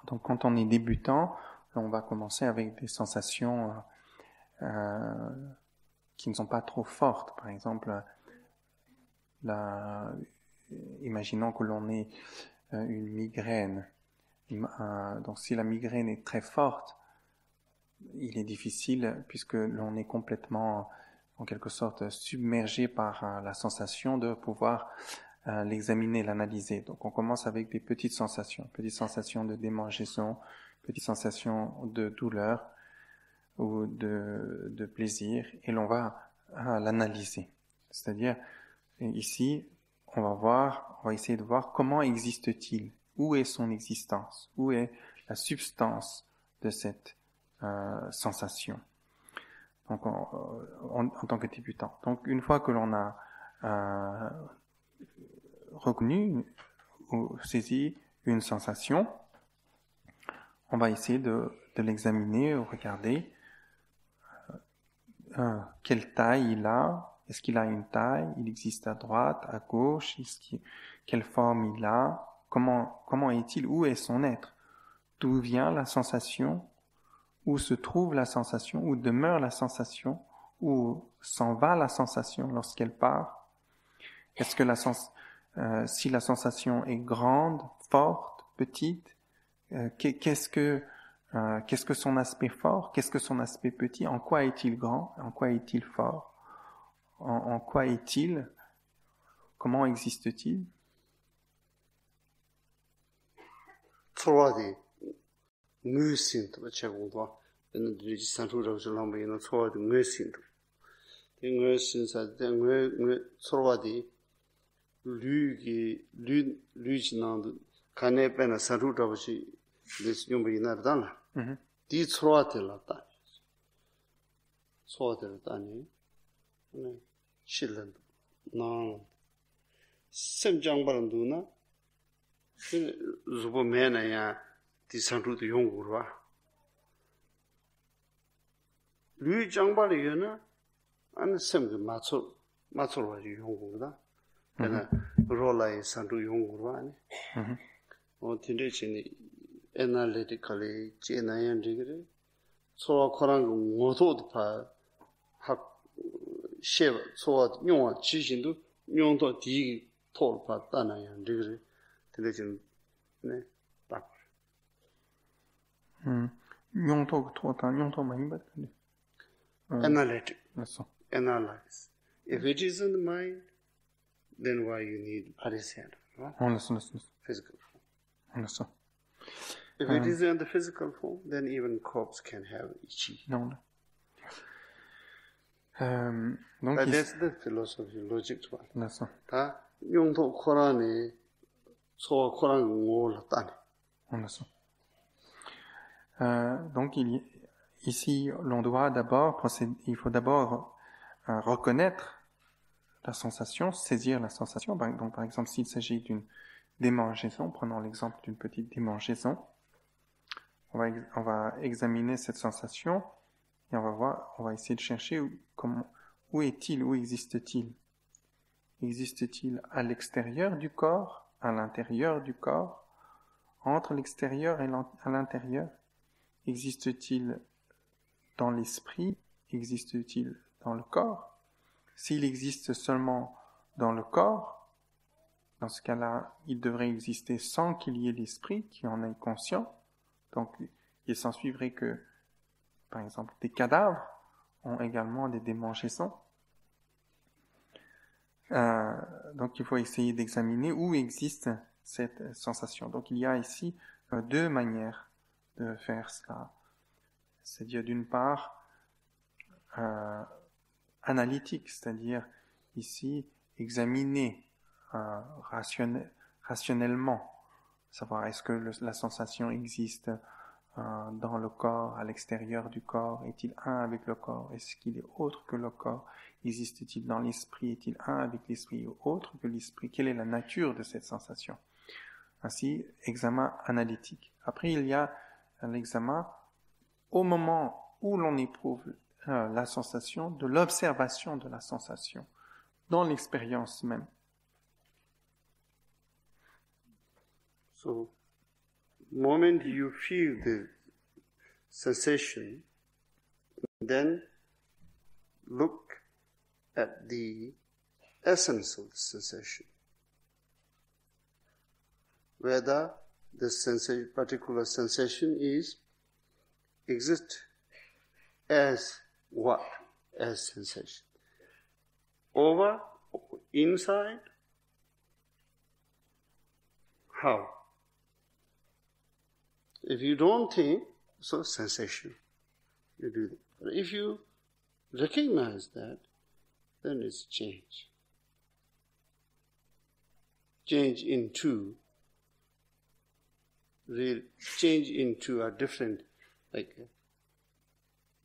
B: donc quand on est débutant, on va commencer avec des sensations qui ne sont pas trop fortes. Par exemple, imaginons que l'on ait une migraine. Donc si la migraine est très forte, il est difficile, puisque l'on est complètement, en quelque sorte, submergé par la sensation de pouvoir l'examiner, l'analyser. Donc on commence avec des petites sensations de démangeaison, petites sensations de douleur ou de plaisir, et l'on va l'analyser. C'est-à-dire, ici, on va essayer de voir comment existe-t-il, où est son existence, où est la substance de cette sensation. Donc en tant que débutant. Donc une fois que l'on a reconnu ou saisit une sensation, on va essayer de l'examiner, regarder quelle taille il a, est-ce qu'il a une taille, il existe à droite, à gauche, quelle forme il a, comment est-il, où est son être, d'où vient la sensation, où se trouve la sensation, où demeure la sensation, où s'en va la sensation lorsqu'elle part. Est-ce que si la sensation est grande, forte, petite, qu'est-ce que son aspect fort, qu'est-ce que son aspect petit, en quoi est-il grand, en quoi est-il fort, en quoi est-il, comment existe-t-il?
A: 초와디 뇌신도 제공도 근데 산소라고 좀 보이는 초와디 뇌신도 뇌신사 뇌 초와디 류지난도 간에 빼나 산소라고 좀 보이나르단 디 초와디라다 초와디라다니 네 실은 나 semjangbarandu zubo mena ya di sanru de yongurwa lu jangbali yana an semge macho yongurda kana rolai sanru yongurwa ne o tinde chini analytically chenayan digre so korang ngoto pa hak sheba so nywa chishindu nyongdo di 톨파 따나야 digre tinde chini ne tak
B: nyongto tota nyongto mahimba
A: analytic
B: that's
A: analyze if it is in the mind then why you need parisyan right? Physical form if it is in the physical form then even corpse can have ichi
B: non
A: donc that's the philosophy logic one
B: that's
A: 다 용도 코란에 소 코란 ngol tan
B: donc ici l'on doit d'abord il faut d'abord reconnaître la sensation, saisir la sensation. Donc par exemple s'il s'agit d'une démangeaison, prenons l'exemple d'une petite démangeaison, on va examiner cette sensation et on va essayer de chercher où est-il, où existe-t-il. Existe-t-il à l'extérieur du corps, à l'intérieur du corps, entre l'extérieur et à l'intérieur? Existe-t-il dans l'esprit? Existe-t-il dans le corps? S'il existe seulement dans le corps, dans ce cas-là, il devrait exister sans qu'il y ait l'esprit qui en est conscient. Donc, il s'ensuivrait que, par exemple, des cadavres ont également des démangeaisons. Donc il faut essayer d'examiner où existe cette sensation. Donc il y a ici deux manières de faire cela. C'est-à-dire d'une part analytique, c'est-à-dire ici examiner rationnellement, savoir est-ce que la sensation existe dans le corps, à l'extérieur du corps, est-il un avec le corps, est-ce qu'il est autre que le corps, existe-t-il dans l'esprit, est-il un avec l'esprit ou autre que l'esprit, quelle est la nature de cette sensation. Ainsi, examen analytique. Après, il y a l'examen au moment où l'on éprouve la sensation, de l'observation de la sensation, dans l'expérience même.
A: So, moment you feel the sensation, then look at the essence of the sensation. Whether the particular sensation exists as what? As sensation. Over, inside, how? If you don't think, so sensation, you do that. But if you recognize that, then it's change. Change into a different, like,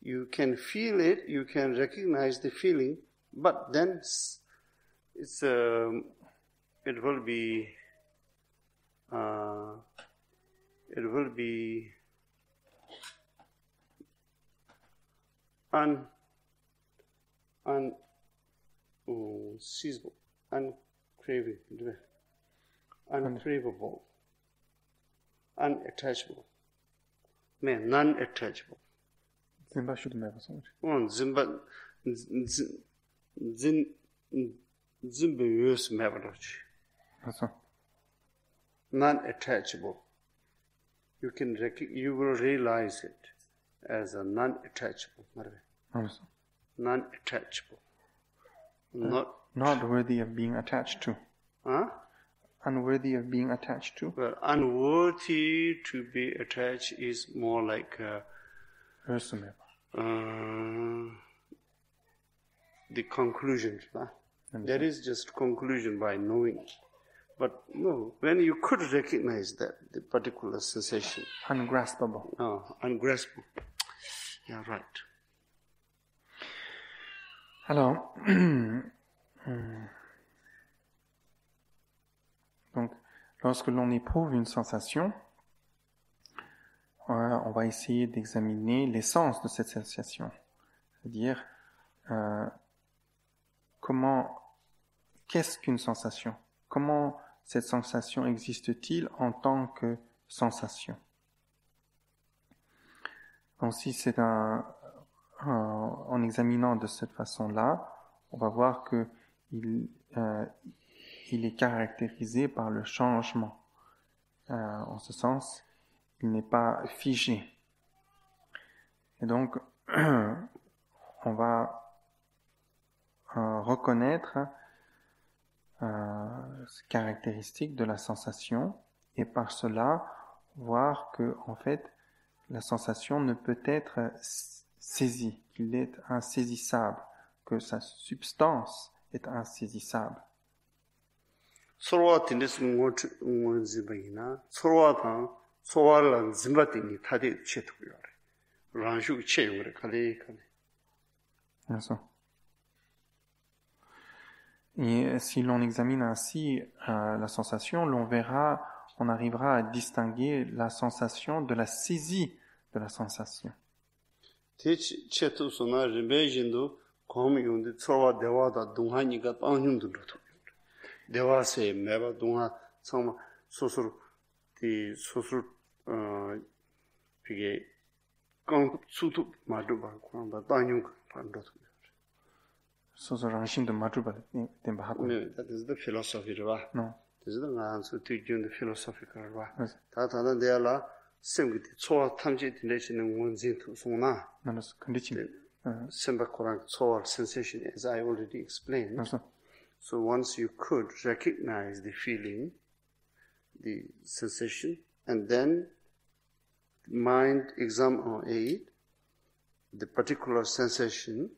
A: you can feel it, you can recognize the feeling, but then it will be it will be unseizable, uncraving, uncraveable, unattachable, non-attachable.
B: Zimba should never say.
A: Zimba use memory. Non-attachable. You will realize it as a non-attachable. Non-attachable.
B: Not worthy of being attached to.
A: Huh?
B: Unworthy of being attached to.
A: Well, unworthy to be attached is more like the conclusion. That is just conclusion by knowing. But no, when you could recognize that, the particular sensation.
B: Ungraspable.
A: Ungraspable. Yeah, right.
B: Alors, donc, lorsque l'on éprouve une sensation, on va essayer d'examiner l'essence de cette sensation. C'est-à-dire, qu'est-ce qu'une sensation? Comment cette sensation existe-t-il en tant que sensation? Donc, si c'est en examinant de cette façon-là, on va voir que il est caractérisé par le changement. En ce sens, il n'est pas figé. Et donc, on va reconnaître ces caractéristiques de la sensation et par cela voir que, en fait, la sensation ne peut être saisie, qu'il est insaisissable, que sa substance est insaisissable. Et si l'on examine ainsi la sensation, on arrivera à distinguer la sensation de la saisie de la sensation.
A: That is the philosophy.
B: No.
A: This is the answer to the philosophical.
B: Yes.
A: Sensation, as I already explained.
B: Yes.
A: So once you could recognize the feeling, the sensation, and then mind examine it, the particular sensation,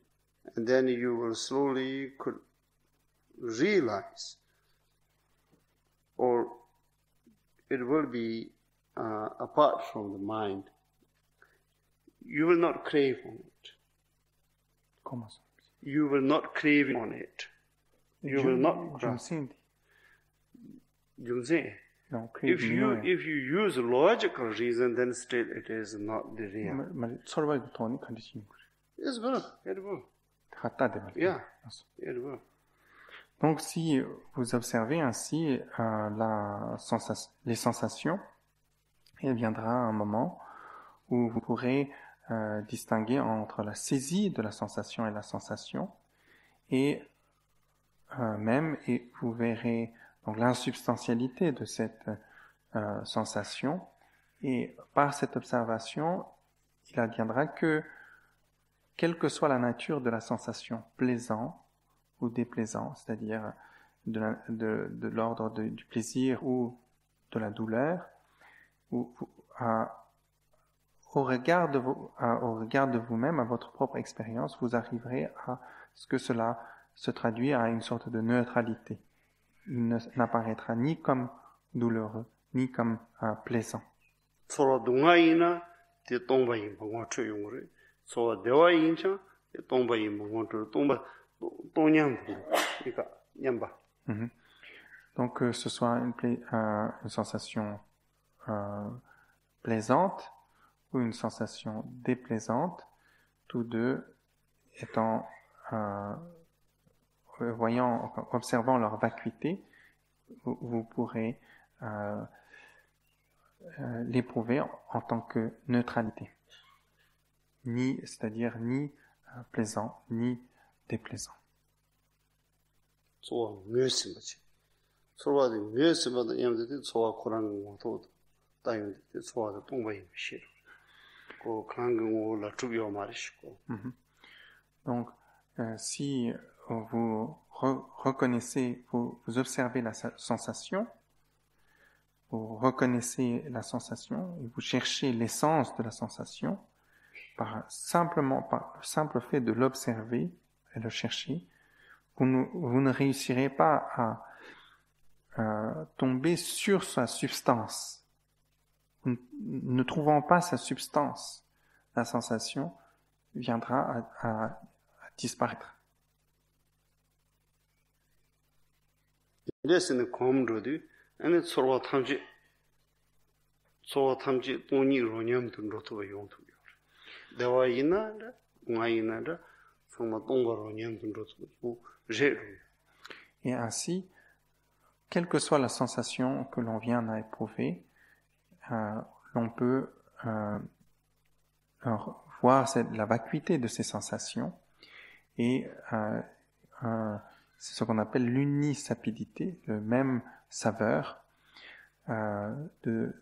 A: and then you will slowly could realize, or it will be apart from the mind. You will not crave on it.
B: Comment ça?
A: You will not crave on it. You will not. If you use logical reason, then still it is not the real. Yes, well, it will. Yeah, it will.
B: Donc, si vous observez ainsi les sensations, il viendra un moment où vous pourrez distinguer entre la saisie de la sensation et la sensation, et vous verrez donc l'insubstantialité de cette sensation, et par cette observation, il adviendra que, quelle que soit la nature de la sensation, plaisant ou déplaisant, c'est-à-dire de l'ordre du plaisir ou de la douleur, au regard de vous-même, à votre propre expérience, vous arriverez à ce que cela se traduit à une sorte de neutralité. Il n'apparaîtra ni comme douloureux, ni comme plaisant. Donc que ce soit une sensation plaisante ou une sensation déplaisante, tous deux étant observant leur vacuité, vous pourrez l'éprouver en tant que neutralité, c'est-à-dire ni plaisant ni déplaisant. Donc, si vous reconnaissez, vous observez la sensation, vous reconnaissez la sensation et vous cherchez l'essence de la sensation, par le simple fait de l'observer et le chercher, vous ne réussirez pas à tomber sur sa substance. Ne trouvant pas sa substance, la sensation viendra à disparaître. Et ainsi, quelle que soit la sensation que l'on vient à éprouver, l'on peut voir la vacuité de ces sensations et c'est ce qu'on appelle l'unisapidité, le même saveur de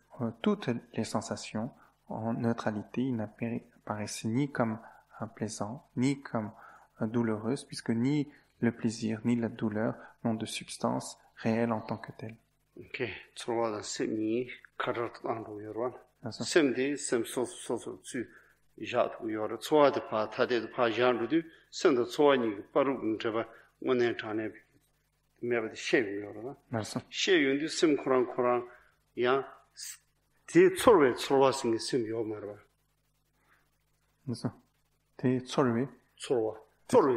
B: toutes les sensations en neutralité. Ils n'apparaissent ni comme plaisant, ni comme douloureuses, puisque ni le plaisir ni la douleur n'ont de substance réelle en tant que telle.
A: Okay, so semi karat ando yorwan. Semdi sem so tsu jat yor so de pa ta de pa jan du sem de so ni paru ngeba wonen tane mebe de shev yorwa. She yun du sem kuran ya ti tsorwe tsorwa sing sem yo marwa.
B: Nasa. Ti tsorwe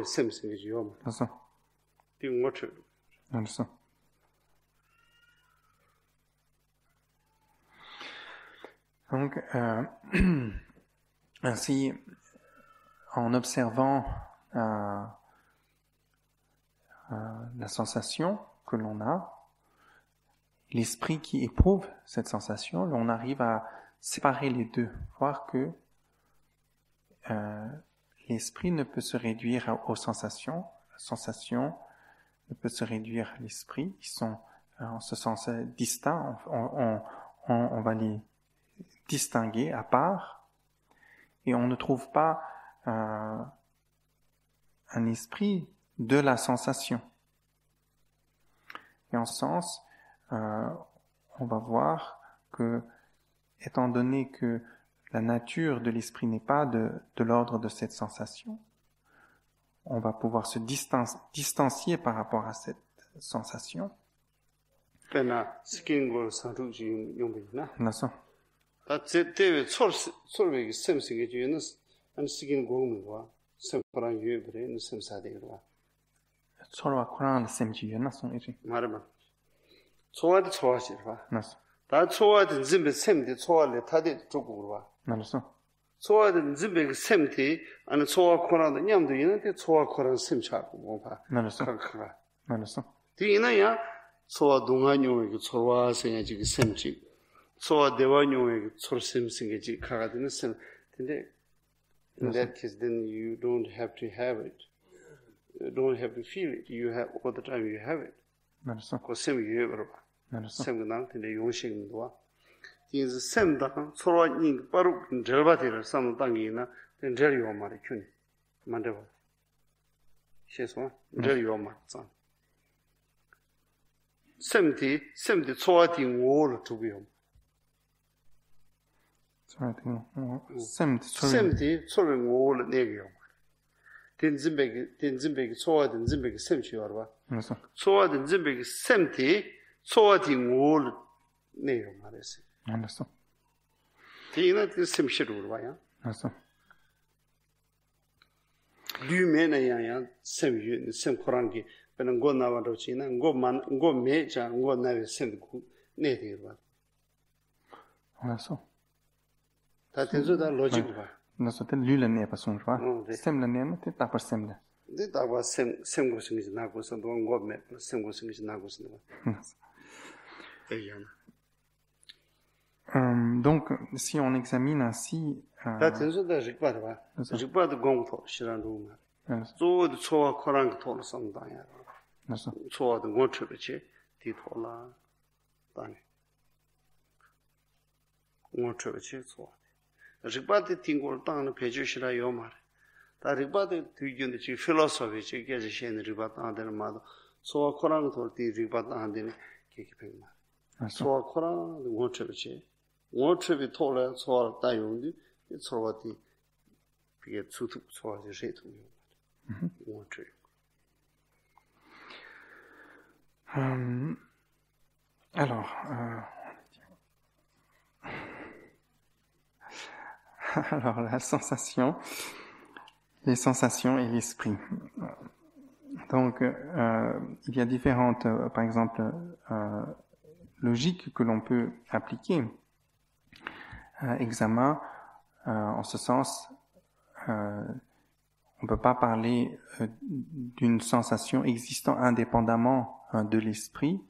A: sem sing yo ma.
B: Nasa.
A: Ti ngoche.
B: Nasa. Donc, ainsi, en observant la sensation que l'on a, l'esprit qui éprouve cette sensation, l'on arrive à séparer les deux, voir que l'esprit ne peut se réduire aux sensations, la sensation ne peut se réduire à l'esprit, ils sont en ce sens distincts, on va les distinguer à part, et on ne trouve pas un esprit de la sensation. Et en ce sens, on va voir que, étant donné que la nature de l'esprit n'est pas de l'ordre de cette sensation, on va pouvoir se distancier par rapport à cette sensation.
A: David sorvegi semsinge junas an sigin gongwa semparan yubre semsadewa
B: sorwa koran semji yunas on iti
A: marama choade choashirwa
B: nas
A: da choade zimbe semde choale tade jogurwa
B: naso
A: choade zimbe semte an choa koran nyamdo yinate choa koran semcha고 뭐봐
B: naso
A: kakra
B: naso
A: 디나야 choa 동안용의 choa 생야지 sem지 So devanyoe sourcing singeji kagadin sem. In that case, then you don't have to have it. You don't have to feel it. You have all the time. You have it. Because sem you ever. Sem nang tende yongshing doa. Things sem dang sora ning paru jelbatir sam dangina then jel yo mari kyun. Mandeva. Sheswa jel yo mar san. Semdi soa ding all to be. semdi 소를 올 내게요. 된진백이 소화된 진백이 셈치어봐.
B: 그래서
A: 소화된 진백이 셈티 소화된 올 내요 말했어.
B: 알았어.
A: 뒤는 그 셈시로 봐야.
B: 알았어.
A: 류면에야 셈유 셈코란기 pena ngo na wa do chi na ngo me cha ngo na we sem ku ne de ba
B: Voilà.
A: ta tenzo da logic ba
B: Nó sẽ tên lưu lần này phải xuống rồi.
A: đấy.
B: Xem lần này nó tên ta phải xem là.
A: de da ba sem go sing na go san do ngo me sem go sing na go san ba ya
B: Donc, si on examine ainsi,
A: ta tenzo da rikpa ba rikpa de gong to shiran do ma zo de chowa korang to lo sam da ya chowa de ngo chhe che di to la da ne ngo chhe che chowa rikpa de tingol tang na peju shira yo ma 다 리바드 뒤견의 지 필로소피 지게 지신 리바드 안되는 말도 소와 코랑 돌티 리바드 안되는 계기 백마 소와 코랑 원체비지 원체비 토래 소와 다용디 소와디 비게 수습 소와지 제도 원체
B: alors alors la sensation, les sensations et l'esprit. Donc, il y a différentes, par exemple, logiques que l'on peut appliquer. Examen, en ce sens, on ne peut pas parler d'une sensation existant indépendamment de l'esprit,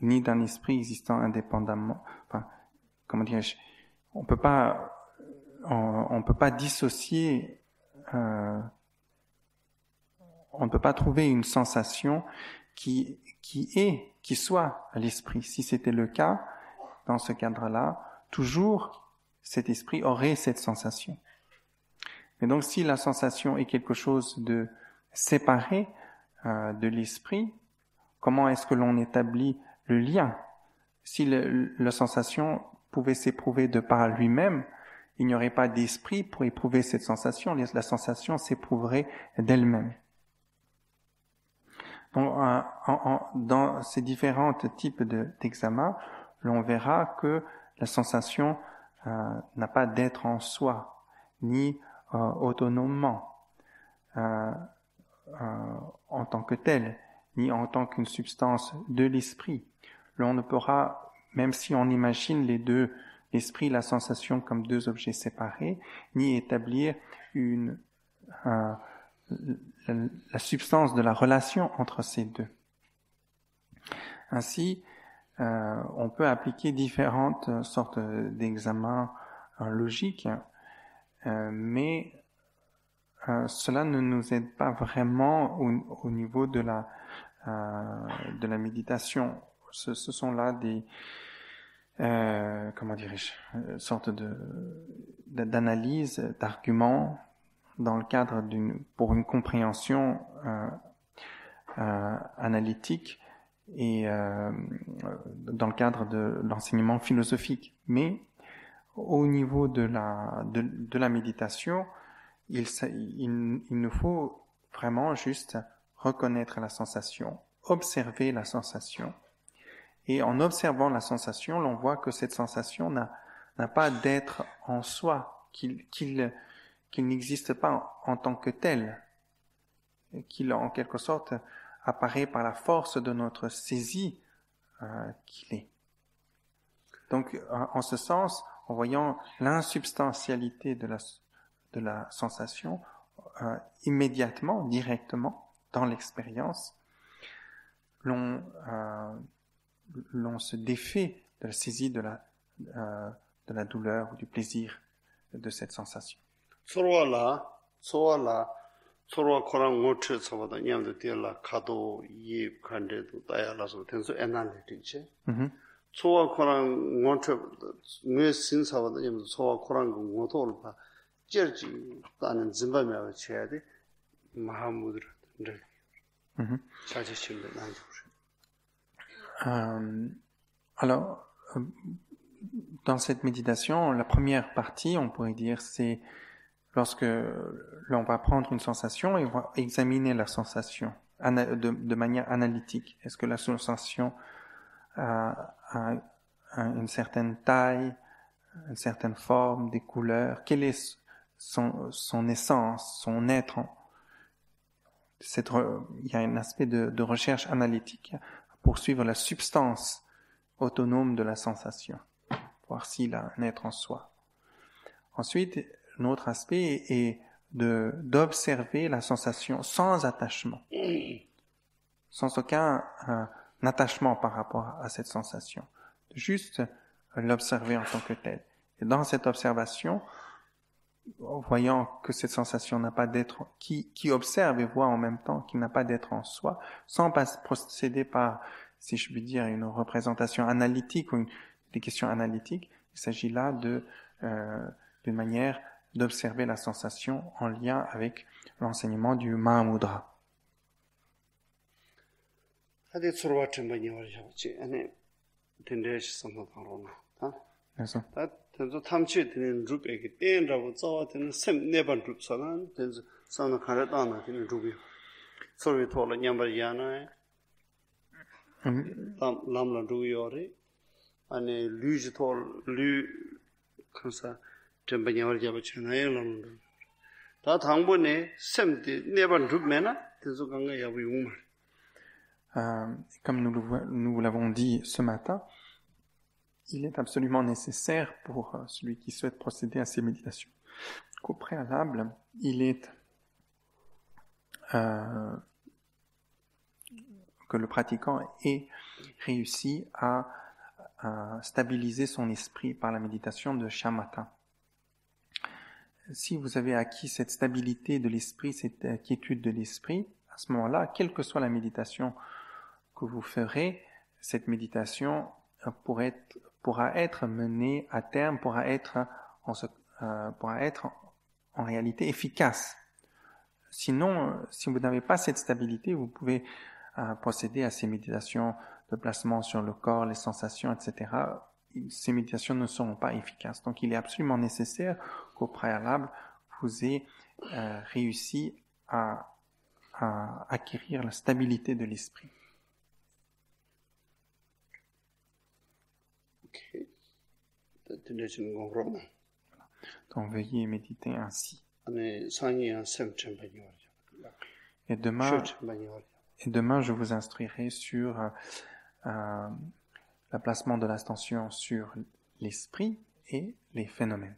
B: ni d'un esprit existant indépendamment. Enfin, comment dirais-je, on peut pas dissocier. On ne peut pas trouver une sensation qui soit à l'esprit. Si c'était le cas, dans ce cadre-là, toujours cet esprit aurait cette sensation. Mais donc, si la sensation est quelque chose de séparé de l'esprit, comment est-ce que l'on établit le lien? Si la sensation pouvait s'éprouver de par lui-même, il n'y aurait pas d'esprit pour éprouver cette sensation. La sensation s'éprouverait d'elle-même. Donc, dans ces différents types d'examens, l'on verra que la sensation n'a pas d'être en soi, ni autonomement, en tant que telle, ni en tant qu'une substance de l'esprit. L'on ne pourra, même si on imagine les deux, l'esprit, la sensation comme deux objets séparés, ni établir la substance de la relation entre ces deux. Ainsi, on peut appliquer différentes sortes d'examens logiques, mais cela ne nous aide pas vraiment au niveau de la méditation. Ce sont là des comment dirais-je, sorte d'analyse, d'arguments dans le cadre pour une compréhension analytique et dans le cadre de l'enseignement philosophique. Mais au niveau de la méditation, il nous faut vraiment juste reconnaître la sensation, observer la sensation. Et en observant la sensation, l'on voit que cette sensation n'a pas d'être en soi, qu'il n'existe pas en tant que tel, qu'il en quelque sorte apparaît par la force de notre saisie qu'il est. Donc, en ce sens, en voyant l'insubstantialité de la sensation, immédiatement, directement, dans l'expérience, l'on se défait de la saisie de la douleur ou du plaisir de cette sensation.
A: 서로와 코랑 모트 서보다 냠도 되라 카도 이 간데도 다야라서 텐서 애나리티체 소와 코랑 모트 뇌 신사보다 냠도 소와 코랑 모토를 봐 쩔지 다는 짐바메가 쳐야 돼 마하무드를 자제심을 나죠.
B: Alors, dans cette méditation, la première partie, on pourrait dire, c'est lorsque l'on va prendre une sensation et on va examiner la sensation de manière analytique. Est-ce que la sensation a une certaine taille, une certaine forme, des couleurs? Quelle est son essence, son être? il y a un aspect de recherche analytique pour suivre la substance autonome de la sensation, voir s'il a un être en soi. Ensuite, un autre aspect est d'observer la sensation sans attachement, sans aucun attachement par rapport à cette sensation, juste l'observer en tant que telle. Et dans cette observation, voyant que cette sensation n'a pas d'être, qui observe et voit en même temps qu'il n'a pas d'être en soi, sans procéder par, si je puis dire, une représentation analytique ou des questions analytiques, il s'agit là d'une manière d'observer la sensation en lien avec l'enseignement du Mahamudra.
A: tenzo tamche tenen rupeke ten rabu tsawa tenen sem neban rup sanan tenzo sana kare dana tenen rupi sorwe tola nyambar yana lamla rupi yore ane luji tol lu kansa tenpa nyambar jaba chena lamla rupi ta thangbo ne sem te neban rup mena tenzo ganga yabu yungmar.
B: Comme nous l'avons dit ce matin, il est absolument nécessaire pour celui qui souhaite procéder à ces méditations qu'au préalable, il est que le pratiquant ait réussi à stabiliser son esprit par la méditation de shamatha. Si vous avez acquis cette stabilité de l'esprit, cette quiétude de l'esprit, à ce moment-là, quelle que soit la méditation que vous ferez, cette méditation pourra être menée à terme, pourra être en réalité efficace. Sinon, si vous n'avez pas cette stabilité, vous pouvez procéder à ces méditations de placement sur le corps, les sensations, etc. Ces méditations ne seront pas efficaces. Donc, il est absolument nécessaire qu'au préalable, vous ayez réussi à acquérir la stabilité de l'esprit.
A: Okay.
B: Donc veuillez méditer ainsi. Et demain, je vous instruirai sur le placement de l'attention sur l'esprit et les phénomènes.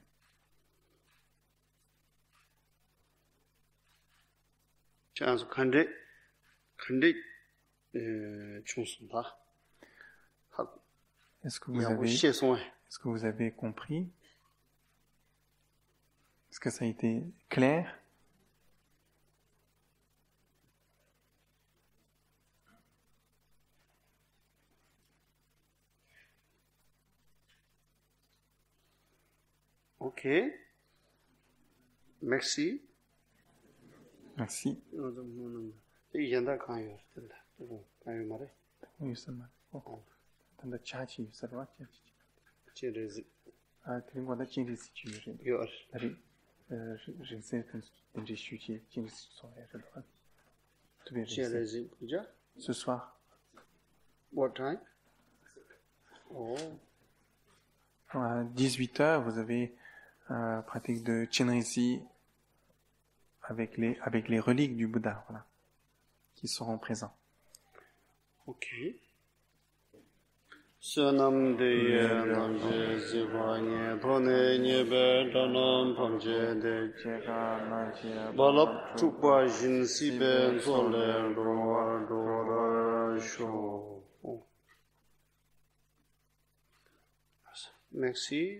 B: Est-ce que vous avez compris? Est-ce que ça a été clair?
A: Ok. Merci.
B: Merci. Ce soir.
A: What time? Oh.
B: À 18h, vous avez pratique de Chenrezig avec les reliques du Bouddha, voilà, qui seront présents.
A: Ok. Sonam de namje zivanye thone nyebe danam pamje de balap chukpa jin sibe zole dora sho. Merci.